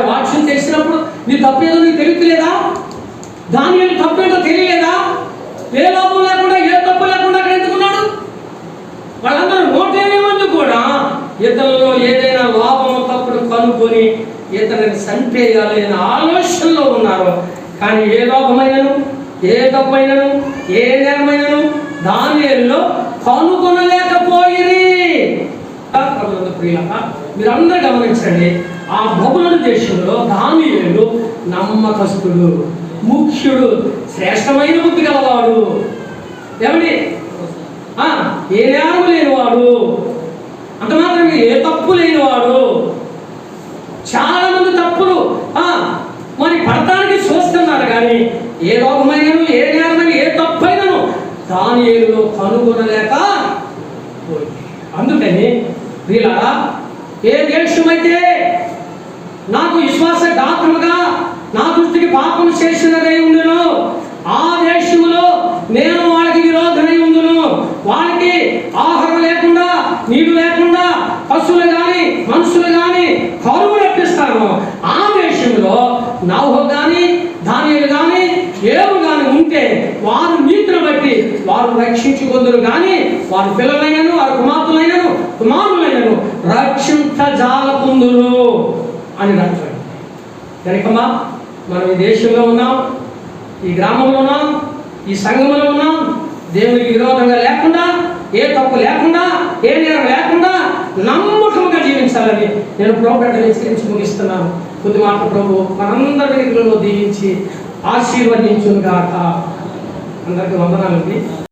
వాక్యం తెలిసినప్పుడు నీ తప్పేదో నీకు తెలియలేదా? దాని తప్పేదో తెలియలేదా? ఏ లోపం లేకుండా ఏ తప్పు లేకుండా అక్కడ ఎందుకున్నాడు? వాళ్ళందరూ 108 మంది కూడా ఇతరులలో ఏదైనా లోపము తప్పుడు కనుక్కొని ఇతరుని చంపేయాలి అనే ఆలోచనలో ఉన్నారు. కానీ ఏ లోపమైనను ఏ తప్పైనను ఏ నేరమైనను దానియేలులో కనుగొనలేకపోయిరి. ప్రియులారా, మీరందరూ గమనించండి. ఆ బబులోను దేశంలో దానియేలు నమ్మకస్తుడు, ముఖ్యుడు, శ్రేష్టమైన బుద్ధి గలవాడు. ఏమండి, ఏ నేరము లేనివాడు, అంత మాత్రమే ఏ తప్పు లేనివాడు. చాలా మంది తప్పులు మరి పడటానికి చూస్తున్నారు, కానీ ఏ లోకమైనను ఏ నేరమైన ఏ తప్పైనను దానియేలులో కనుగొనలేక. అందుకని వీళ్ళారా, ఏ దేశమైతే నాకు విశ్వాసఘాతముగా నా దృష్టికి పాపం చేసినదై ఉండును, ఆ దేశంలో నేను వాళ్ళకి విరోధమై ఉండును. వాళ్ళకి ఆహారం లేకుండా, నీళ్లు లేకుండా, పశువులు కానీ మనుషులు కానీ కరువు రప్పిస్తాను. ఆ దేశంలో నోవహు కానీ దానియేలు కానీ ఏవు కానీ ఉంటే వారు నీతిని బట్టి వారు రక్షించుకొందురు, కానీ వారి పిల్లలైనను వారి కుమారులైనను రక్షించజాలకుందురు అని రాశాడు. కనుకమ్మా, మనం ఈ దేశంలో ఉన్నాం, ఈ గ్రామంలో ఉన్నాం, ఈ సంఘంలో ఉన్నాం. దేవునికి విరోధంగా లేకుండా, ఏ తప్పు లేకుండా, ఏ నేరం లేకుండా నమ్మకంగా జీవించాలని నేను ప్రభుత్వాన్ని హెచ్చరించి ముగిస్తున్నాను. కొద్ది మాట ప్రభు మనందరి దీవించి ఆశీర్వదించును గాక. అందరికీ వందనాలండి.